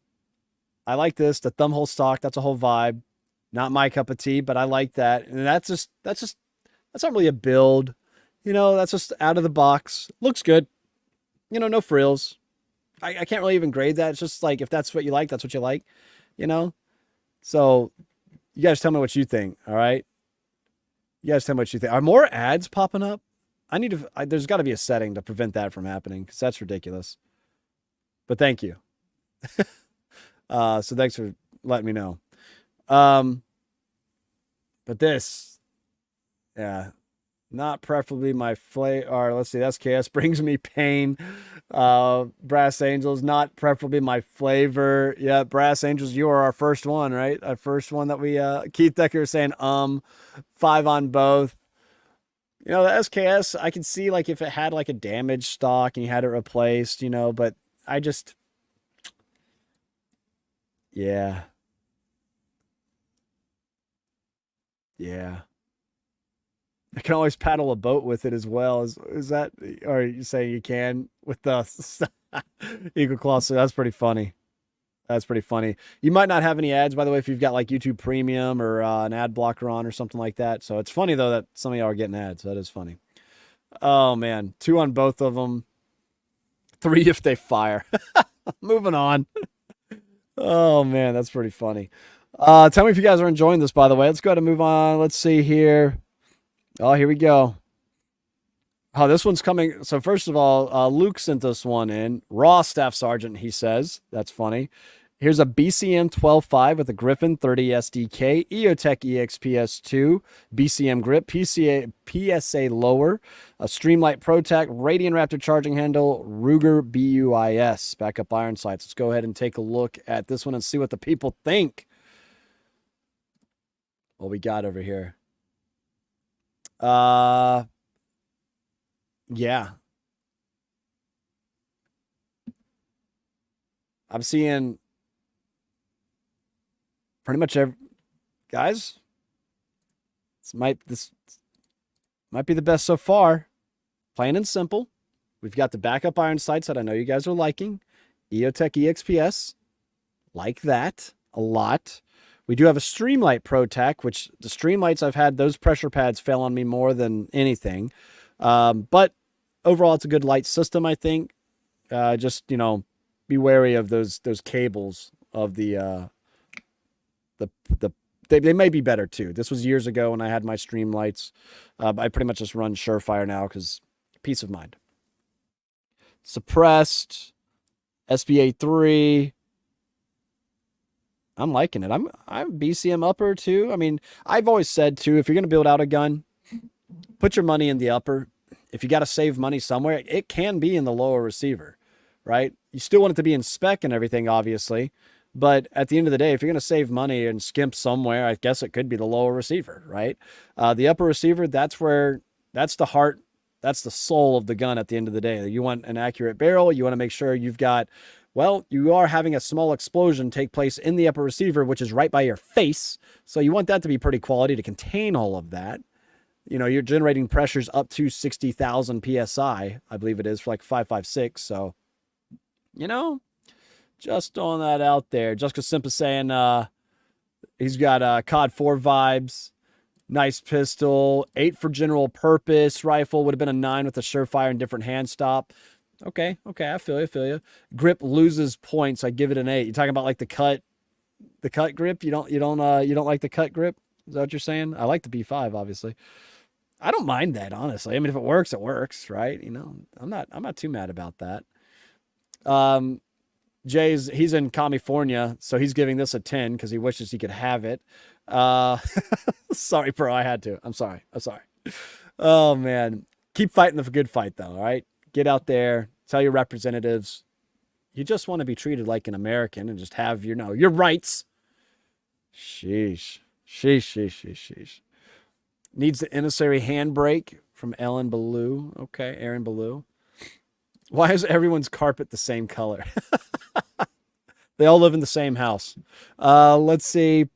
The thumbhole stock. That's a whole vibe. Not my cup of tea, but I like that. And that's not really a build. That's just out of the box. Looks good. No frills. I can't really even grade that. It's just like, if that's what you like, that's what you like. So you guys tell me what you think. All right. You guys tell me what you think. Are more ads popping up? There's got to be a setting to prevent that from happening, because that's ridiculous. But thank you. So thanks for letting me know. But this, yeah, not preferably my flavor. Or let's see, SKS brings me pain. Brass Angels, not preferably my flavor. Yeah, Brass Angels, you are our first one, right? Our first one that we Keith Decker saying 5 on both. You know, the SKS, I can see like if it had like a damaged stock and you had it replaced, you know, but I just yeah. Yeah. I can always paddle a boat with it as well. Is that, or are you saying you can with the Eagle Claw? So that's pretty funny. That's pretty funny. You might not have any ads, by the way, if you've got like YouTube Premium or an ad blocker on or something like that. So it's funny though that some of y'all are getting ads. That is funny. Oh man, 2 on both of them. 3 if they fire. Moving on. Oh man, that's pretty funny. Tell me if you guys are enjoying this, by the way. Let's go ahead and move on. Let's see here. Oh, here we go. Oh, this one's coming. So first of all, Luke sent this one in. Raw Staff Sergeant, he says. That's funny. Here's a BCM 12.5 with a Griffin 30 SDK, EOTech EXPS2, BCM grip, PSA lower, a Streamlight ProTac, Radiant Raptor charging handle, Ruger BUIS, backup iron sights. Let's go ahead and take a look at this one and see what the people think. What we got over here. Yeah. I'm seeing pretty much every guys. This might be the best so far. Plain and simple. We've got the backup iron sights that I know you guys are liking. EOTech EXPS. Like that a lot. We do have a Streamlight ProTac, which the Streamlights I've had, those pressure pads fail on me more than anything. But overall, it's a good light system, I think. Just, you know, be wary of those cables of the they may be better too. This was years ago when I had my Streamlights. I pretty much just run Surefire now because peace of mind. Suppressed, SBA 3. I'm liking it. I'm BCM upper too. I mean, I've always said too, if you're going to build out a gun, put your money in the upper. If you got to save money somewhere, it can be in the lower receiver, right? You still want it to be in spec and everything, obviously. But at the end of the day, if you're going to save money and skimp somewhere, I guess it could be the lower receiver, right? The upper receiver, that's the heart, that's the soul of the gun at the end of the day. You want an accurate barrel. You want to make sure you've got, well, you are having a small explosion take place in the upper receiver, which is right by your face. So you want that to be pretty quality to contain all of that. You know, you're generating pressures up to 60,000 PSI, I believe it is, for like 5.56. So, you know, just throwing that out there. Jessica Simpa saying he's got COD 4 vibes. Nice pistol. 8 for general purpose. Rifle would have been a 9 with a Surefire and different hand stop. Okay, I feel you. Grip loses points. I give it an 8. You're talking about like the cut grip? You don't like the cut grip? Is that what you're saying? I like the B5, obviously. I don't mind that, honestly. I mean, if it works, right? You know, I'm not too mad about that. He's in California, so he's giving this a 10 because he wishes he could have it. Sorry, bro, I had to. I'm sorry. Oh man, keep fighting the good fight, though. All right, get out there, tell your representatives, you just want to be treated like an American and just have your rights. Sheesh. Needs the emissary handbrake from Ellen Ballou. Okay, Aaron Ballou. Why is everyone's carpet the same color? They all live in the same house. Let's see.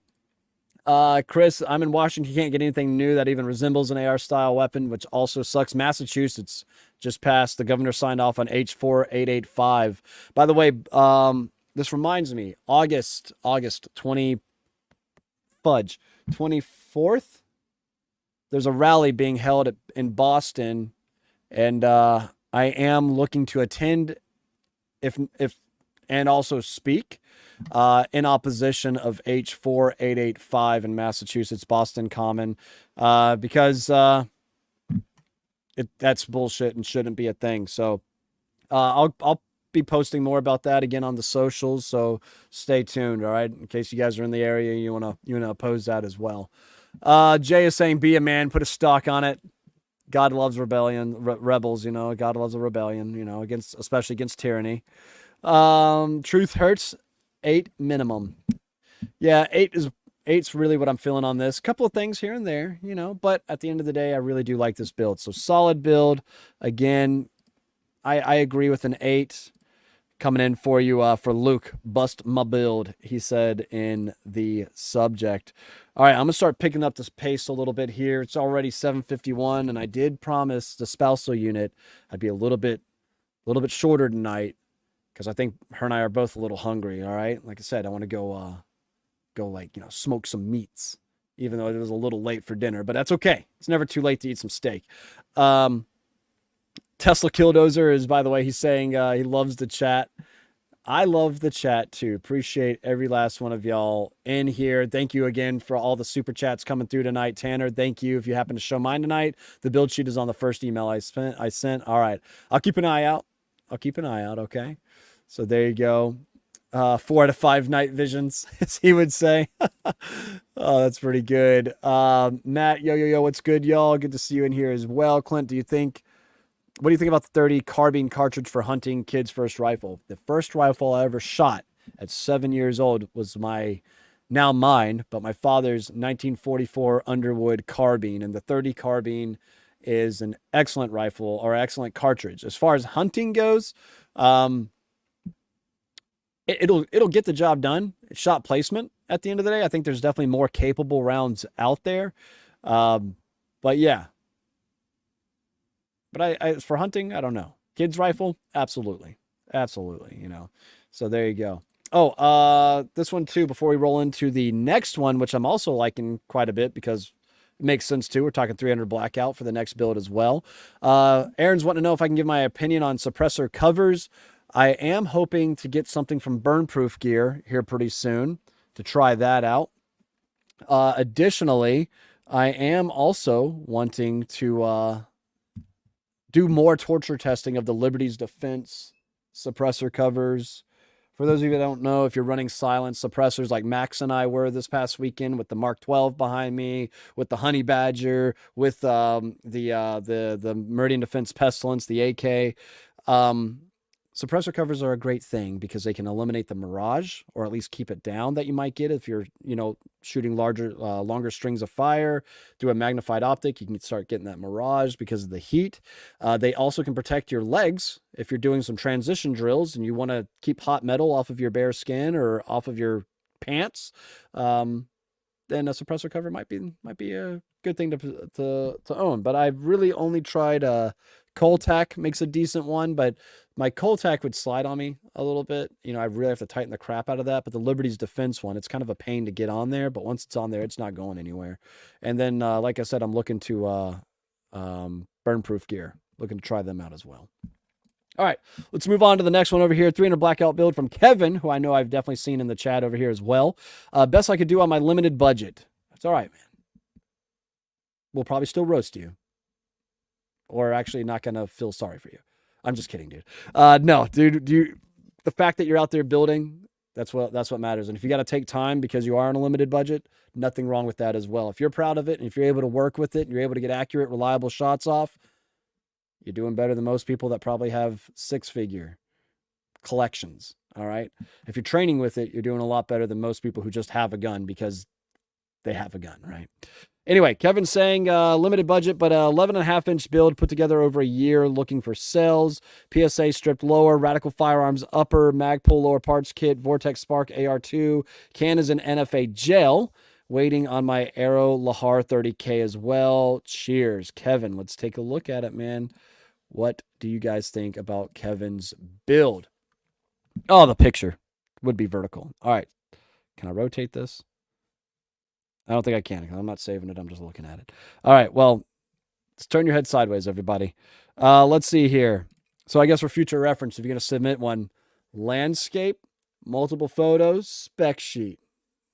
Chris, I'm in Washington. You can't get anything new that even resembles an AR-style weapon, which also sucks. Massachusetts just passed. The governor signed off on H4 885. By the way, this reminds me, August 24th. There's a rally being held in Boston, and I am looking to attend, and also speak in opposition of H4 885 in Massachusetts, Boston Common, because that's bullshit and shouldn't be a thing. So I'll be posting more about that again on the socials, so stay tuned, all right? In case you guys are in the area, you wanna oppose that as well. Jay is saying, be a man, put a stock on it. God loves rebellion, rebels, God loves a rebellion, especially against tyranny. Truth hurts, 8 minimum. Yeah, eight's really what I'm feeling on this. Couple of things here and there, but at the end of the day, I really do like this build. So solid build. Again, I agree with an 8 coming in for you for Luke. Bust my build, he said in the subject. All right, I'm gonna start picking up this pace a little bit here. It's already 7:51, and I did promise the spousal unit I'd be a little bit shorter tonight because I think her and I are both a little hungry. All right, like I said, I want to go smoke some meats, even though it was a little late for dinner, but that's okay. It's never too late to eat some steak. Tesla Killdozer is, by the way, he's saying he loves the chat. I love the chat too. Appreciate every last one of y'all in here. Thank you again for all the super chats coming through tonight. Tanner, thank you. If you happen to show mine tonight, the build sheet is on the first email I sent. All right. I'll keep an eye out. Okay. So there you go. 4 out of 5 night visions, as he would say. Oh, that's pretty good. Matt, yo, what's good, y'all? Good to see you in here as well. Clint, what do you think about the 30 carbine cartridge for hunting kid's first rifle? The first rifle I ever shot at 7 years old was now mine, but my father's 1944 Underwood carbine. And the 30 carbine is an excellent rifle or excellent cartridge. As far as hunting goes, it'll get the job done. Shot placement at the end of the day. I think there's definitely more capable rounds out there. But yeah. But I for hunting, I don't know. Kids rifle, absolutely. So there you go. Oh, this one too, before we roll into the next one, which I'm also liking quite a bit because it makes sense too. We're talking 300 blackout for the next build as well. Aaron's wanting to know if I can give my opinion on suppressor covers. I am hoping to get something from Burnproof Gear here pretty soon to try that out. Additionally, I am also wanting to do more torture testing of the Liberty's Defense suppressor covers. For those of you that don't know, if you're running silent suppressors like Max and I were this past weekend with the Mark 12 behind me, with the Honey Badger, with the Meridian Defense Pestilence, the AK, suppressor covers are a great thing because they can eliminate the mirage or at least keep it down that you might get if you're, shooting longer strings of fire through a magnified optic. You can start getting that mirage because of the heat. They also can protect your legs if you're doing some transition drills and you want to keep hot metal off of your bare skin or off of your pants. Then a suppressor cover might be a good thing to own. But I've really only tried Coltac makes a decent one, but my Coltac would slide on me a little bit. I really have to tighten the crap out of that. But the Liberty's Defense one, it's kind of a pain to get on there. But once it's on there, it's not going anywhere. And then, like I said, I'm looking to Burnproof Gear, looking to try them out as well. All right, let's move on to the next one over here. 300 blackout build from Kevin, who I know I've definitely seen in the chat over here as well. Best I could do on my limited budget. That's all right, man. We'll probably still roast you. Or actually not going to feel sorry for you. I'm just kidding, dude. No, dude, the fact that you're out there building, that's what matters. And if you got to take time because you are on a limited budget, nothing wrong with that as well. If you're proud of it and if you're able to work with it and you're able to get accurate, reliable shots off, you're doing better than most people that probably have 6-figure collections. All right. If you're training with it, you're doing a lot better than most people who just have a gun because they have a gun, right? Anyway, Kevin's saying limited budget, but 11.5-inch build put together over a year looking for sales. PSA stripped lower, Radical Firearms upper, Magpul lower parts kit, Vortex Spark AR2, can is an NFA gel. Waiting on my Aero Lahar 30K as well. Cheers, Kevin. Let's take a look at it, man. What do you guys think about Kevin's build? Oh, the picture would be vertical. All right. Can I rotate this? I don't think I can. I'm not saving it. I'm just looking at it. All right. Well, let's turn your head sideways, everybody. Let's see here. So I guess for future reference, if you're going to submit one, landscape, multiple photos, spec sheet.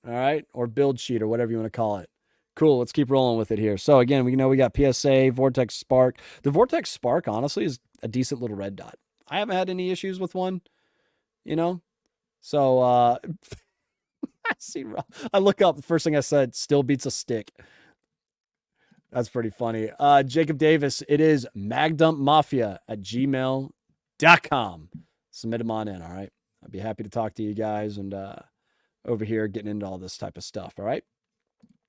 All right. Or build sheet or whatever you want to call it. Cool. Let's keep rolling with it here. So again, we got PSA, Vortex Spark. The Vortex Spark, honestly, is a decent little red dot. I haven't had any issues with one, you know? So, I see, I look up, the first thing I said, still beats a stick. That's pretty funny. Jacob Davis, it is magdumpmafia@gmail.com. Submit them on in, all right? I'd be happy to talk to you guys and over here getting into all this type of stuff, all right?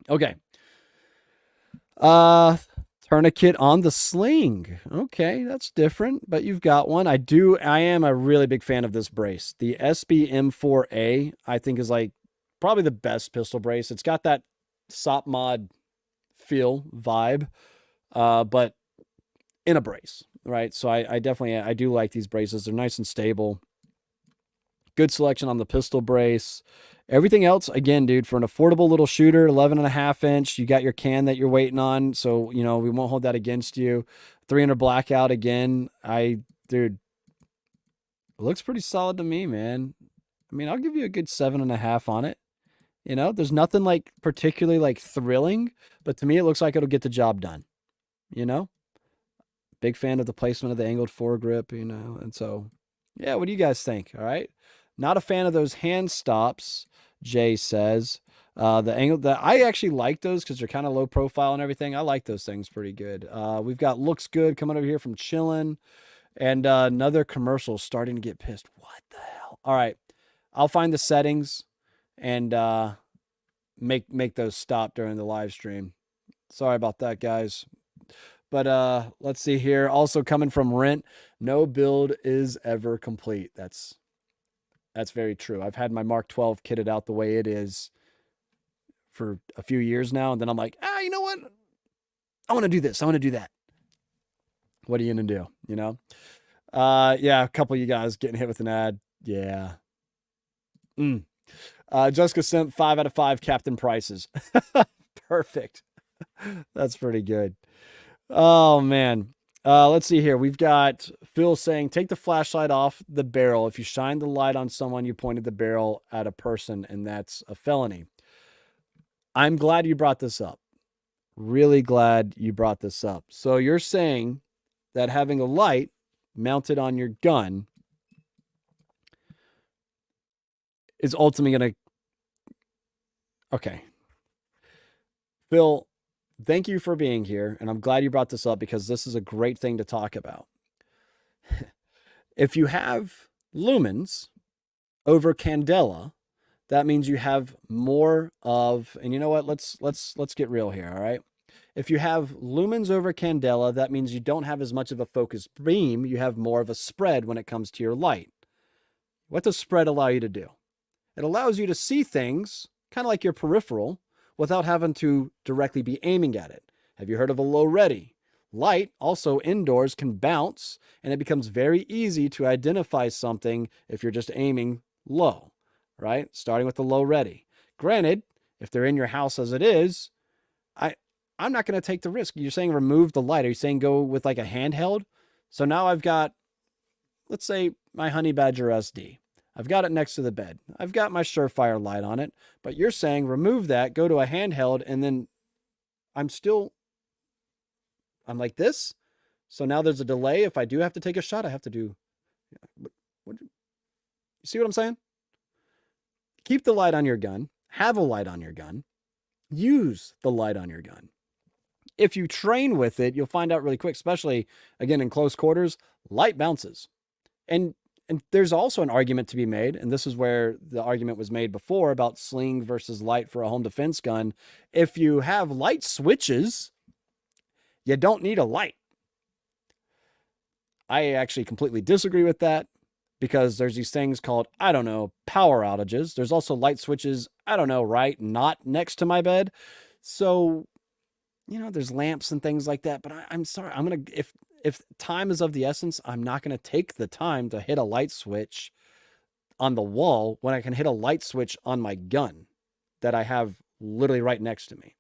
Okay. Tourniquet on the sling. Okay, that's different, but you've got one. I am a really big fan of this brace. The SB-M4A, I think, is like probably the best pistol brace. It's got that SOP mod feel vibe, but in a brace, right? So I definitely do like these braces. They're nice and stable. Good selection on the pistol brace. Everything else, again, dude, for an affordable little shooter, 11.5 inch, you got your can that you're waiting on. So, we won't hold that against you. 300 blackout again. Dude, it looks pretty solid to me, man. I mean, I'll give you a good 7.5 on it. There's nothing like particularly like thrilling, but to me, it looks like it'll get the job done. Big fan of the placement of the angled foregrip, and so, yeah, what do you guys think? All right. Not a fan of those hand stops, Jay says. The angle that I actually like those because they're kind of low profile and everything. I like those things pretty good. We've got Looks Good coming over here from Chillin', and another commercial starting to get pissed. What the hell? All right. I'll find the settings and make those stop during the live stream. Sorry about that, guys. But let's see here. Also coming from Rent, no build is ever complete. That's very true. I've had my Mark 12 kitted out the way it is for a few years now, and then I'm like, you know what? I want to do this. I want to do that. What are you gonna do? Yeah, a couple of you guys getting hit with an ad. Yeah. Jessica sent 5 out of 5 Captain Prices. Perfect. That's pretty good. Oh man. Let's see here. We've got Phil saying, take the flashlight off the barrel. If you shine the light on someone, you pointed the barrel at a person, and that's a felony. I'm glad you brought this up. Really glad you brought this up. So you're saying that having a light mounted on your gun is ultimately going to... Okay. Phil, thank you for being here, and I'm glad you brought this up because this is a great thing to talk about. If you have lumens over candela, that means you have more of, and you know what? Let's get real here, all right? If you have lumens over candela, that means you don't have as much of a focused beam. You have more of a spread when it comes to your light. What does spread allow you to do? It allows you to see things kind of like your peripheral without having to directly be aiming at it. Have you heard of a low ready? Light also indoors can bounce, and it becomes very easy to identify something if you're just aiming low, right? Starting with the low ready. Granted, if they're in your house as it is, I'm not going to take the risk. You're saying remove the light. Are you saying go with like a handheld? So now I've got, let's say, my Honey Badger SD. I've got it next to the bed. I've got my Surefire light on it, but you're saying remove that, go to a handheld, and then I'm like this. So now there's a delay. If I do have to take a shot, I have to do, you see what I'm saying? Keep the light on your gun, have a light on your gun, use the light on your gun. If you train with it, you'll find out really quick, especially again in close quarters, light bounces. And there's also an argument to be made, and this is where the argument was made before about sling versus light for a home defense gun. If you have light switches, you don't need a light. I actually completely disagree with that because there's these things called, I don't know, power outages. There's also light switches, I don't know, right? Not next to my bed. So, there's lamps and things like that, but I'm sorry. If time is of the essence, I'm not going to take the time to hit a light switch on the wall when I can hit a light switch on my gun that I have literally right next to me.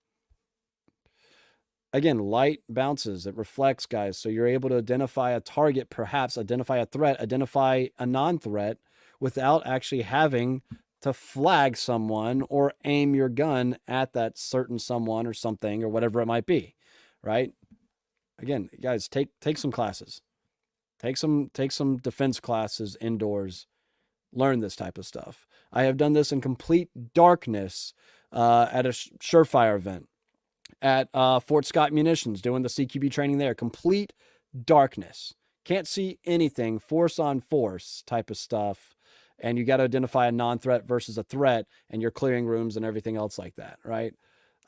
Again, light bounces, it reflects, guys. So you're able to identify a target, perhaps identify a threat, identify a non-threat without actually having to flag someone or aim your gun at that certain someone or something or whatever it might be, right? Again, guys, take some classes. Take some defense classes indoors. Learn this type of stuff. I have done this in complete darkness at a Surefire event at Fort Scott Munitions, doing the CQB training there. Complete darkness. Can't see anything, force on force type of stuff. And you got to identify a non-threat versus a threat, and you're clearing rooms and everything else like that, right?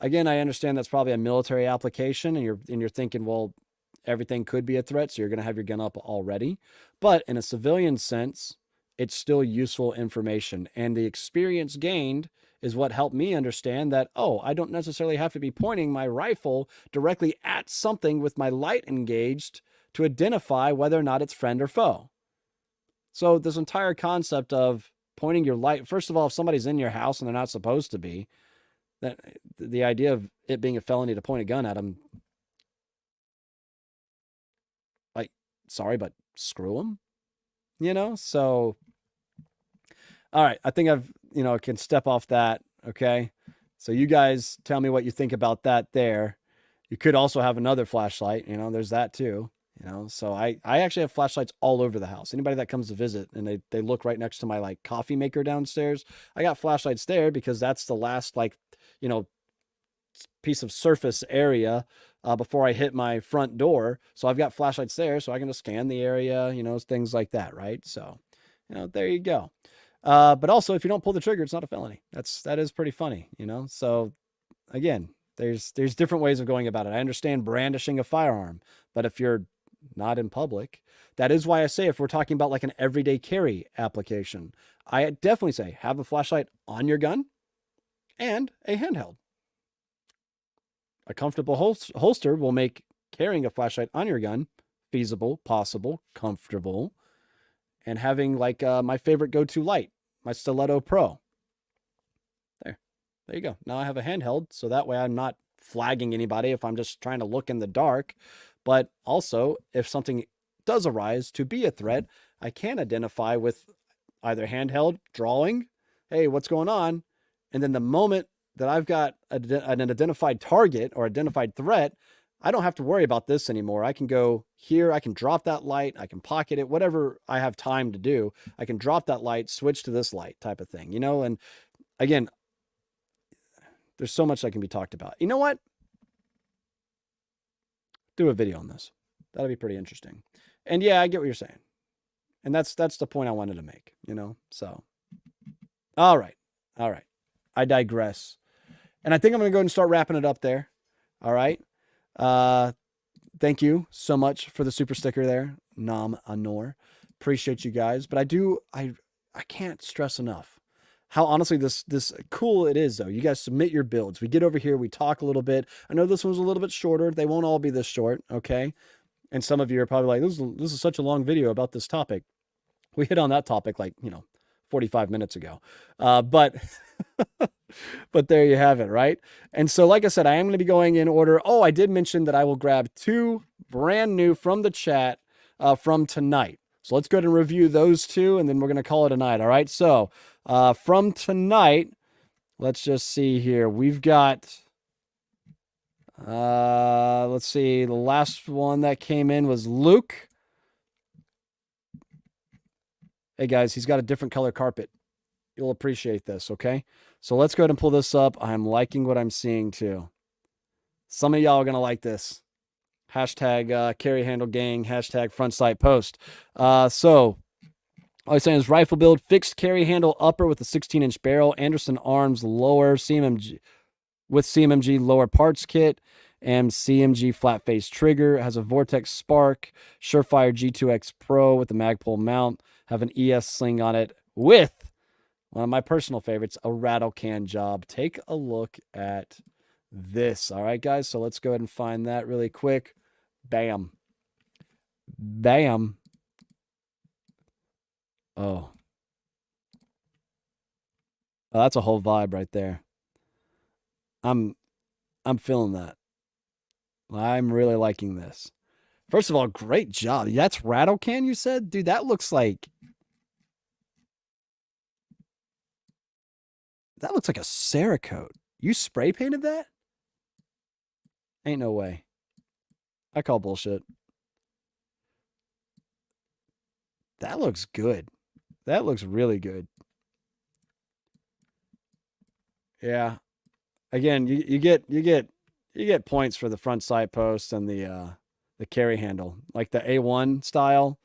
Again, I understand that's probably a military application, and you're thinking, well, everything could be a threat, so you're going to have your gun up already. But in a civilian sense, it's still useful information. And the experience gained is what helped me understand that, oh, I don't necessarily have to be pointing my rifle directly at something with my light engaged to identify whether or not it's friend or foe. So this entire concept of pointing your light, first of all, if somebody's in your house and they're not supposed to be, that the idea of it being a felony to point a gun at them, like, sorry, but screw them, you know? So, all right, I think I've, can step off that. Okay. So you guys tell me what you think about that there. You could also have another flashlight, there's that too, so I actually have flashlights all over the house. Anybody that comes to visit and they look right next to my like coffee maker downstairs, I got flashlights there because that's the last piece of surface area before I hit my front door. So I've got flashlights there so I can just scan the area, things like that. Right. So, there you go. But also, if you don't pull the trigger, it's not a felony. That is pretty funny, So again, there's different ways of going about it. I understand brandishing a firearm, but if you're not in public, that is why I say if we're talking about like an everyday carry application, I definitely say have a flashlight on your gun and a handheld. A comfortable holster will make carrying a flashlight on your gun feasible, possible, comfortable. And having like my favorite go-to light, my Stiletto Pro. There you go. Now I have a handheld, so that way I'm not flagging anybody if I'm just trying to look in the dark. But also, if something does arise to be a threat, I can identify with either handheld, drawing, hey, what's going on? And then the moment that I've got an identified target or identified threat, I don't have to worry about this anymore. I can go here, I can drop that light, I can pocket it, whatever I have time to do. I can drop that light, switch to this light type of thing, And again, there's so much that can be talked about. You know what? Do a video on this. That'll be pretty interesting. And yeah, I get what you're saying. And that's the point I wanted to make, So, all right. I digress. And I think I'm going to go ahead and start wrapping it up there. All right. Thank you so much for the super sticker there, Nam Anor. Appreciate you guys. But I can't stress enough how honestly this cool it is though. You guys submit your builds. We get over here, we talk a little bit. I know this one's a little bit shorter. They won't all be this short, okay? And some of you are probably like, this is such a long video about this topic. We hit on that topic like, 45 minutes ago. But but there you have it, right? And so, like I said, I am going to be going in order. Oh, I did mention that I will grab 2 brand new from the chat from tonight. So let's go ahead and review those 2, and then we're going to call it a night, all right? So from tonight, let's just see here. We've got, let's see, the last one that came in was Luke. Hey, guys, he's got a different color carpet. You'll appreciate this, okay? So let's go ahead and pull this up. I'm liking what I'm seeing, too. Some of y'all are going to like this. Hashtag carry handle gang, hashtag front sight post. So all I'm saying is rifle build, fixed carry handle upper with a 16-inch barrel, Anderson arms lower, CMG with CMG lower parts kit, and CMG flat face trigger. It has a Vortex Spark, Surefire G2X Pro with a Magpul mount, have an ES sling on it with one of my personal favorites, a rattle can job. Take a look at this. All right, guys. So let's go ahead and find that really quick. Bam. Bam. Oh, that's a whole vibe right there. I'm feeling that. I'm really liking this. First of all, great job. That's rattle can, you said? Dude, that looks like a Cerakote. You spray painted that? Ain't no way. I call bullshit. That looks good. That looks really good. Yeah. Again, you get points for the front sight post and the carry handle, like the A1 style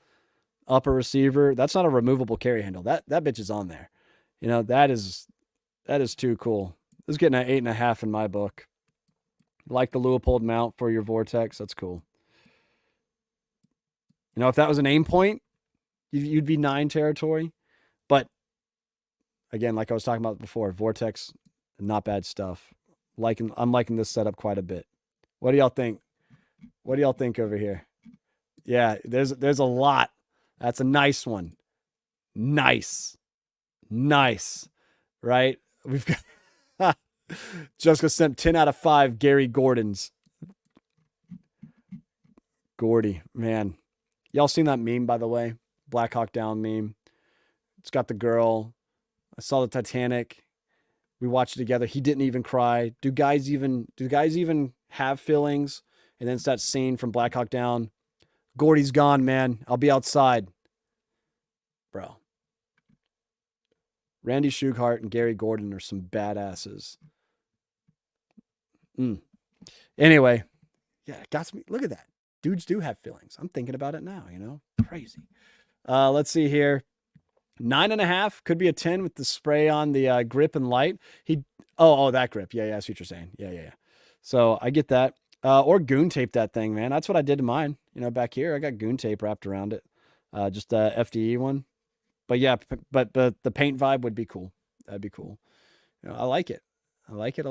upper receiver. That's not a removable carry handle. That bitch is on there. You know, that is too cool. This is getting an 8.5 in my book. Like the Leupold mount for your Vortex. That's cool. You know, if that was an aim point, you'd be 9 territory. But again, like I was talking about before, Vortex, not bad stuff. I'm liking this setup quite a bit. What do y'all think? What do y'all think over here? Yeah, there's a lot. That's a nice one. Nice. Right? We've got Jessica sent 10 out of 5 Gary Gordons. Gordy, man. Y'all seen that meme, by the way? Black Hawk Down meme. It's got the girl. I saw the Titanic. We watched it together. He didn't even cry. Do guys even have feelings? And then it's that scene from Black Hawk Down. Gordy's gone, man. I'll be outside. Bro. Randy Shughart and Gary Gordon are some badasses. Anyway, yeah, it got me. Look at that. Dudes do have feelings. I'm thinking about it now, you know? Crazy. Let's see here. 9.5 could be a 10 with the spray on the grip and light. That grip. Yeah, that's what you're saying. Yeah. So I get that. Or goon tape that thing, man. That's what I did to mine. You know, back here, I got goon tape wrapped around it. Just a FDE one. But yeah, but the paint vibe would be cool. That'd be cool. You know, I like it. I like it.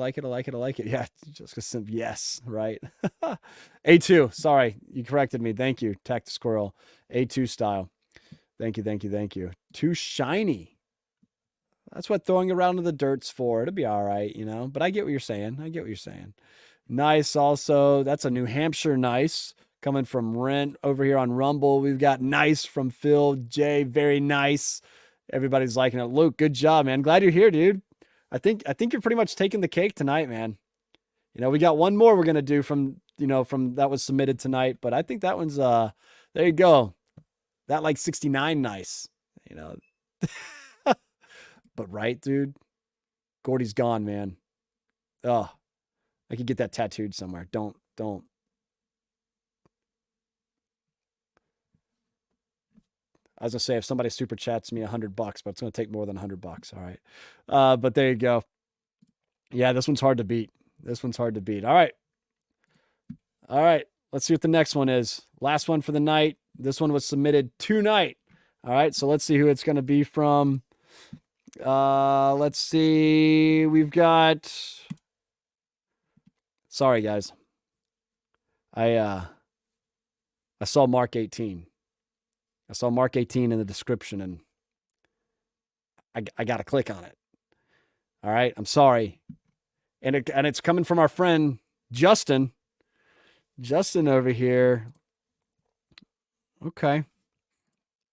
Yeah, just yes, right. A2. Sorry, you corrected me. Thank you, Tact Squirrel. A2 style. Thank you. Too shiny. That's what throwing around in the dirt's for. It'll be all right, you know. But I get what you're saying. Nice. Also, that's a New Hampshire nice coming from Rent over here on Rumble. We've got nice from Phil J. Very nice. Everybody's liking it. Luke, good job, man. Glad you're here, dude. I think you're pretty much taking the cake tonight, man. You know, we got one more we're gonna do from that was submitted tonight, but I think that one's there you go. That like 69 nice, you know. But right, dude, Gordy's gone, man. Oh, I could get that tattooed somewhere. Don't. I was gonna say if somebody super chats me $100, but it's gonna take more than $100. All right, but there you go. Yeah, this one's hard to beat. All right. Let's see what the next one is. Last one for the night. This one was submitted tonight. All right, so let's see who it's gonna be from. Let's see. We've got. Sorry, guys. I saw Mark 18. I saw Mark 18 in the description, and I got to click on it. All right, I'm sorry. And it's coming from our friend Justin. Justin over here. Okay.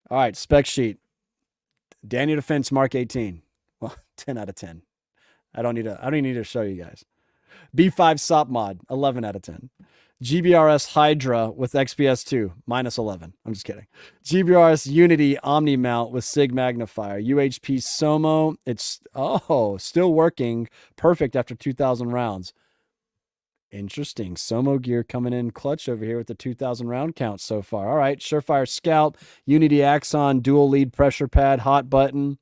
All right, spec sheet. Daniel Defense Mark 18. Well, 10 out of 10. I don't even need to show you guys. B5 SOP mod, 11 out of 10. GBRS Hydra with XPS2, -11. I'm just kidding. GBRS Unity Omni mount with SIG magnifier. UHP Somo, it's still working. Perfect after 2,000 rounds. Interesting. Somo gear coming in clutch over here with the 2,000 round count so far. All right. Surefire Scout, Unity Axon, dual lead pressure pad, hot button.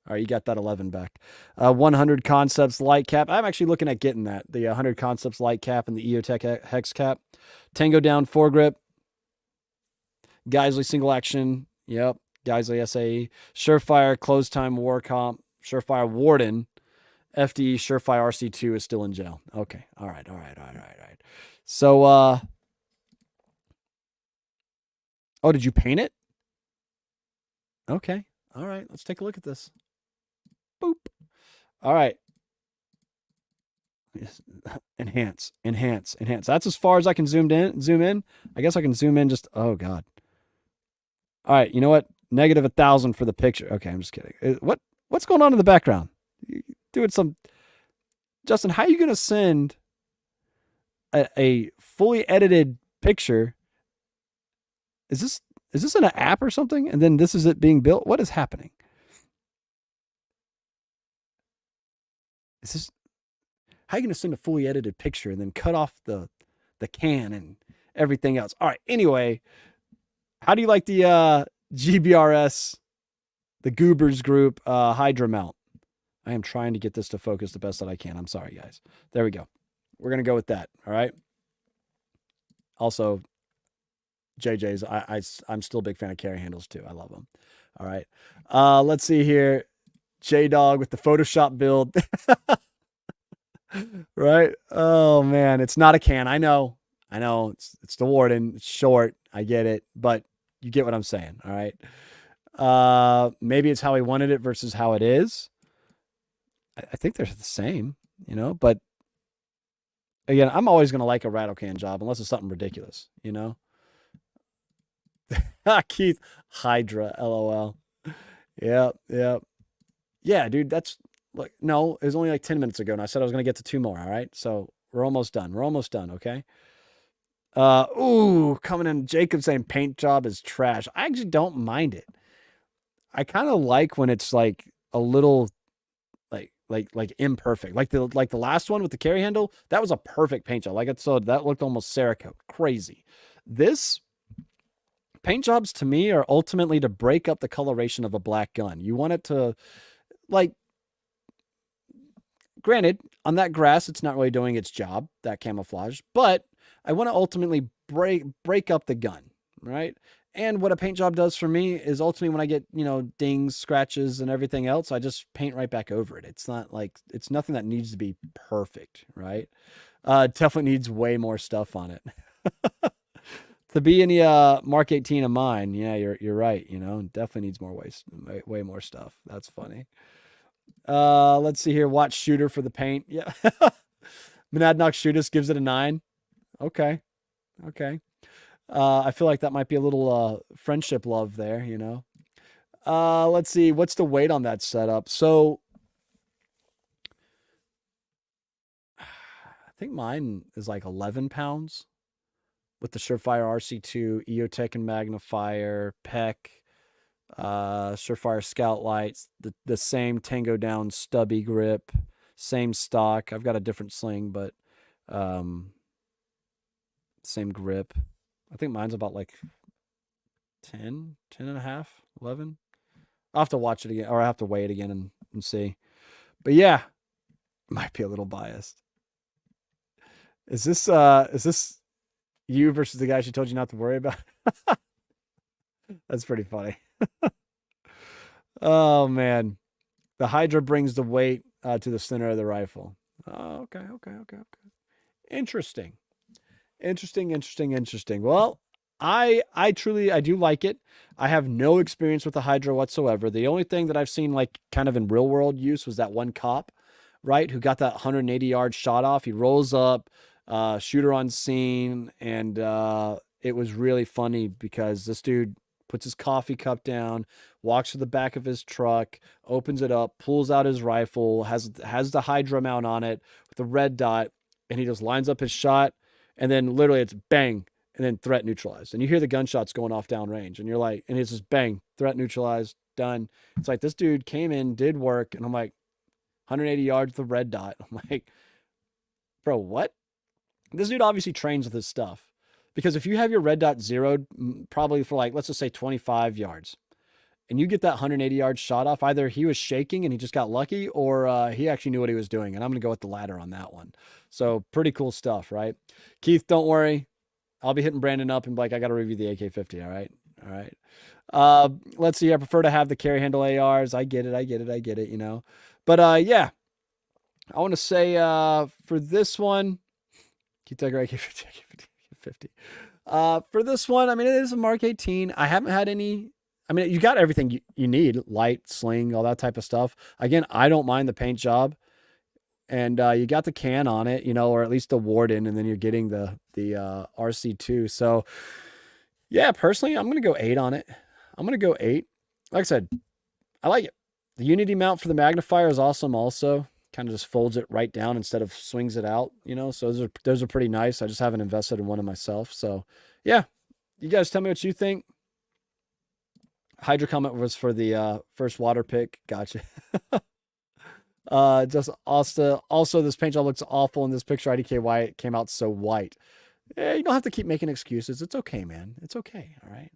All right, you got that 11 back. 100 Concepts light cap. I'm actually looking at getting that. The 100 Concepts light cap and the EOTech hex cap. Tango down foregrip. Geisley single action. Yep. Geisley SAE. Surefire close time war comp. Surefire Warden. FD Surefire RC2 is still in jail. Okay. All right. So, did you paint it? Okay. All right. Let's take a look at this. Boop. All right. Enhance. That's as far as I can zoom in. I guess I can zoom in just, oh God. All right. You know what? -1,000 for the picture. Okay. I'm just kidding. What's going on in the background? Doing some, Justin, how are you going to send a fully edited picture? Is Is this in an app or something? And then this is it being built? What is happening? Is this, how are you going to send a fully edited picture and then cut off the can and everything else? All right. Anyway, how do you like the GBRS, the Goobers Group Hydra mount? I am trying to get this to focus the best that I can. I'm sorry, guys. There we go. We're going to go with that. All right. Also, JJ's, I'm still a big fan of carry handles too. I love them. All right. Let's see here. J-Dog with the Photoshop build. Right? Oh, man. It's not a can. I know. It's the Warden. It's short. I get it. But you get what I'm saying. All right. Maybe it's how he wanted it versus how it is. I think they're the same, but again, I'm always going to like a rattle can job unless it's something ridiculous, Keith, Hydra, LOL. Yep. Yeah, dude, that's like, no, it was only like 10 minutes ago, and I said I was going to get to 2 more, all right? So we're almost done. Okay? Coming in, Jacob saying paint job is trash. I actually don't mind it. I kind of like when it's like a little like imperfect. Like the last one with the carry handle, that was a perfect paint job. Like so that looked almost Cerakote. Crazy. This paint jobs to me are ultimately to break up the coloration of a black gun. You want it to, like, granted, on that grass, it's not really doing its job, that camouflage, but I want to ultimately break up the gun, right? And what a paint job does for me is ultimately when I get, dings, scratches, and everything else, I just paint right back over it. It's not like, it's nothing that needs to be perfect, right? Definitely needs way more stuff on it. To be any Mark 18 of mine, yeah, you're right. Definitely needs more way more stuff. That's funny. Let's see here. Watch Shooter for the paint. Yeah. Monadnock Shooters gives it a 9. Okay. I feel like that might be a little friendship love there, Let's see. What's the weight on that setup? So I think mine is like 11 pounds with the Surefire RC2, EOTech and magnifier, PEC, Surefire Scout lights, the same Tango Down stubby grip, same stock. I've got a different sling, but same grip. I think mine's about like 10 and a half, 11. I'll have to watch it again, or I have to weigh it again and see. But yeah, might be a little biased. Is this you versus the guy she told you not to worry about? That's pretty funny. Oh man. The Hydra brings the weight to the center of the rifle. Oh, okay. Interesting. Well, I truly do like it. I have no experience with the Hydra whatsoever. The only thing that I've seen like kind of in real world use was that one cop, right, who got that 180-yard shot off. He rolls up, shooter on scene, and it was really funny because this dude puts his coffee cup down, walks to the back of his truck, opens it up, pulls out his rifle, has the Hydra mount on it with the red dot, and he just lines up his shot, and then literally it's bang, and then threat neutralized. And you hear the gunshots going off downrange, and you're like, and it's just bang, threat neutralized, done. It's like this dude came in, did work, and I'm like, 180 yards, the red dot. I'm like, bro, what? This dude obviously trains with his stuff. Because if you have your red dot zeroed, probably for like, let's just say 25 yards, and you get that 180-yard shot off, either he was shaking and he just got lucky, or he actually knew what he was doing. And I'm going to go with the latter on that one. So pretty cool stuff, right? Keith, don't worry. I'll be hitting Brandon up and be like, I got to review the AK-50. All right. Let's see. I prefer to have the carry handle ARs. I get it. But yeah, I want to say for this one, Keith Tiger AK-50. For this one, I mean, it is a Mark 18. I haven't had any. I mean, you got everything you need, light, sling, all that type of stuff. Again, I don't mind the paint job. And you got the can on it, or at least the Warden, and then you're getting the RC2. So, yeah, personally, I'm going to go 8 on it. I'm going to go 8. Like I said, I like it. The Unity mount for the magnifier is awesome also. Kind of just folds it right down instead of swings it out, So those are pretty nice. I just haven't invested in one of myself. So, yeah, you guys tell me what you think. Hydra comment was for the first water pick. Gotcha. Just also this paint job looks awful in this picture. IDK, why it came out so white. You don't have to keep making excuses. It's okay, man. It's okay. All right.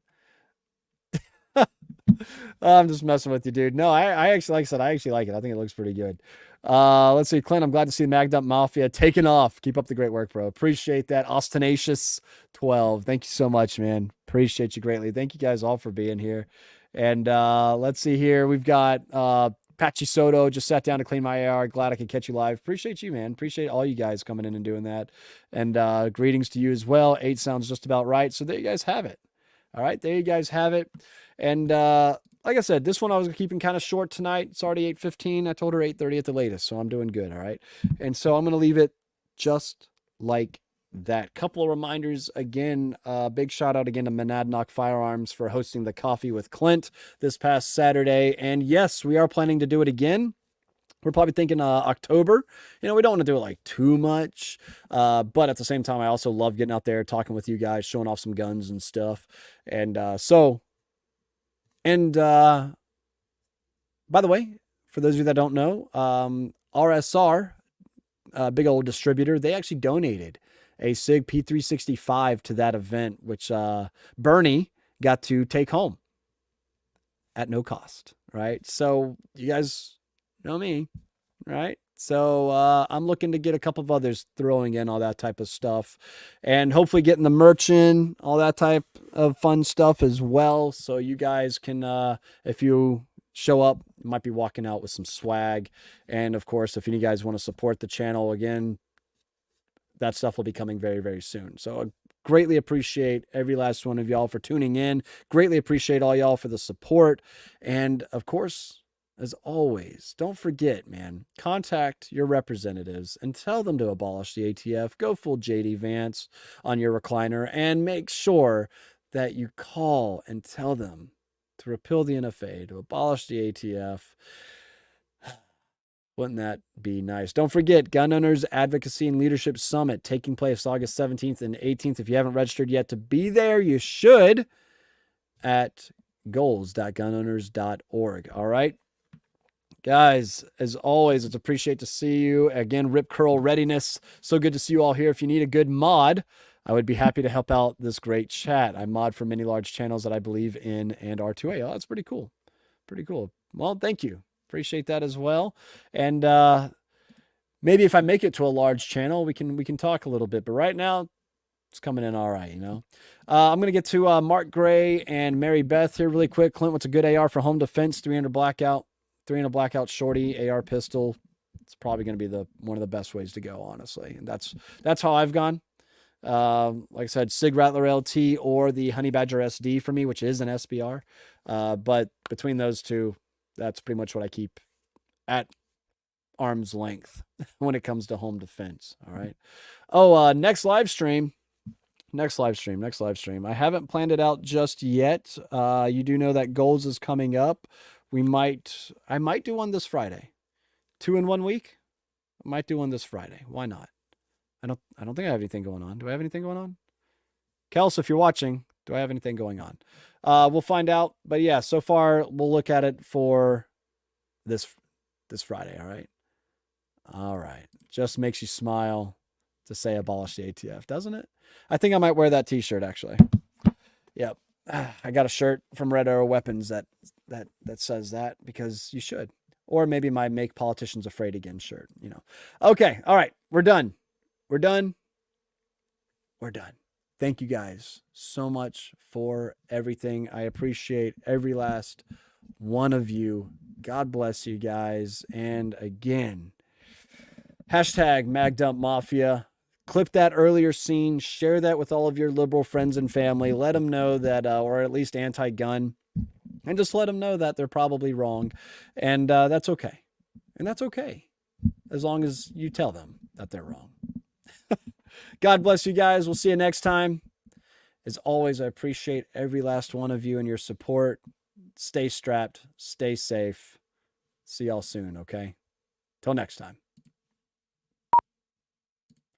I'm just messing with you, dude. No, I actually, like I said, I actually like it. I think it looks pretty good. Let's see, Clint. I'm glad to see the Magdump Mafia taking off. Keep up the great work, bro. Appreciate that. Ostentatious 12. Thank you so much, man. Appreciate you greatly. Thank you guys all for being here. And let's see here. We've got Patchy Soto just sat down to clean my AR. Glad I could catch you live. Appreciate you, man. Appreciate all you guys coming in and doing that. And greetings to you as well. 8 sounds just about right. So there you guys have it. All right, there you guys have it. And like I said, this one I was keeping kind of short tonight. It's already 8:15. I told her 8:30 at the latest, so I'm doing good. All right. And so I'm going to leave it just like that. Couple of reminders again. Big shout out again to Monadnock Firearms for hosting the Coffee with Clint this past Saturday. And yes, we are planning to do it again. We're probably thinking October. We don't want to do it like too much. But at the same time, I also love getting out there, talking with you guys, showing off some guns and stuff. And by the way, for those of you that don't know, RSR, big old distributor, they actually donated a SIG P365 to that event, which Bernie got to take home at no cost, right? So you guys know me, right? So I'm looking to get a couple of others throwing in all that type of stuff and hopefully getting the merch in, all that type of fun stuff as well. So you guys can, if you show up, you might be walking out with some swag. And of course, if you guys want to support the channel again, that stuff will be coming very, very soon. So I greatly appreciate every last one of y'all for tuning in. Greatly appreciate all y'all for the support. And of course, as always, don't forget, man, contact your representatives and tell them to abolish the ATF. Go full JD Vance on your recliner and make sure that you call and tell them to repeal the NFA, to abolish the ATF. Wouldn't that be nice? Don't forget, Gun Owners Advocacy and Leadership Summit taking place August 17th and 18th. If you haven't registered yet to be there, you should at goals.gunowners.org. All right. Guys, as always, it's appreciate to see you. Again, Rip Curl Readiness. So good to see you all here. If you need a good mod, I would be happy to help out this great chat. I mod for many large channels that I believe in and R2A. Oh, that's pretty cool. Pretty cool. Well, thank you. Appreciate that as well. And maybe if I make it to a large channel, we can talk a little bit. But right now, it's coming in all right, I'm going to get to Mark Gray and Mary Beth here really quick. Clint, what's a good AR for home defense? 300 blackout shorty AR pistol. It's probably going to be one of the best ways to go, honestly. And that's how I've gone. Like I said, Sig Rattler LT or the Honey Badger SD for me, which is an SBR. But between those two, that's pretty much what I keep at arm's length when it comes to home defense. All right. Oh, next live stream. I haven't planned it out just yet. You do know that Goals is coming up. I might do one this Friday. 2 in 1 week. I might do one this Friday. Why not? I don't think I have anything going on. Do I have anything going on? Kels, if you're watching, do I have anything going on? We'll find out. But yeah, so far we'll look at it for this Friday. All right. All right. Just makes you smile to say abolish the ATF, doesn't it? I think I might wear that t-shirt actually. Yep. I got a shirt from Red Arrow Weapons that says that because you should. Or maybe my Make Politicians Afraid Again shirt, Okay. All right. We're done. Thank you guys so much for everything. I appreciate every last one of you. God bless you guys. And again, hashtag Magdump Mafia. Clip that earlier scene. Share that with all of your liberal friends and family. Let them know that, or at least anti-gun. And just let them know that they're probably wrong. And that's okay. And that's okay. As long as you tell them that they're wrong. God bless you guys. We'll see you next time. As always, I appreciate every last one of you and your support. Stay strapped. Stay safe. See y'all soon, okay? Till next time.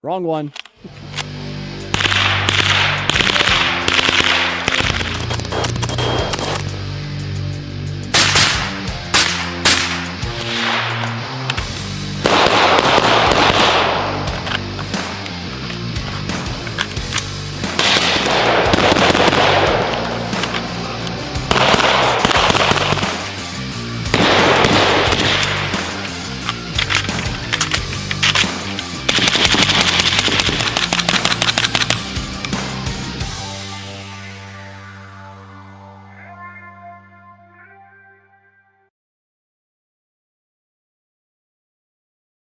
Wrong one.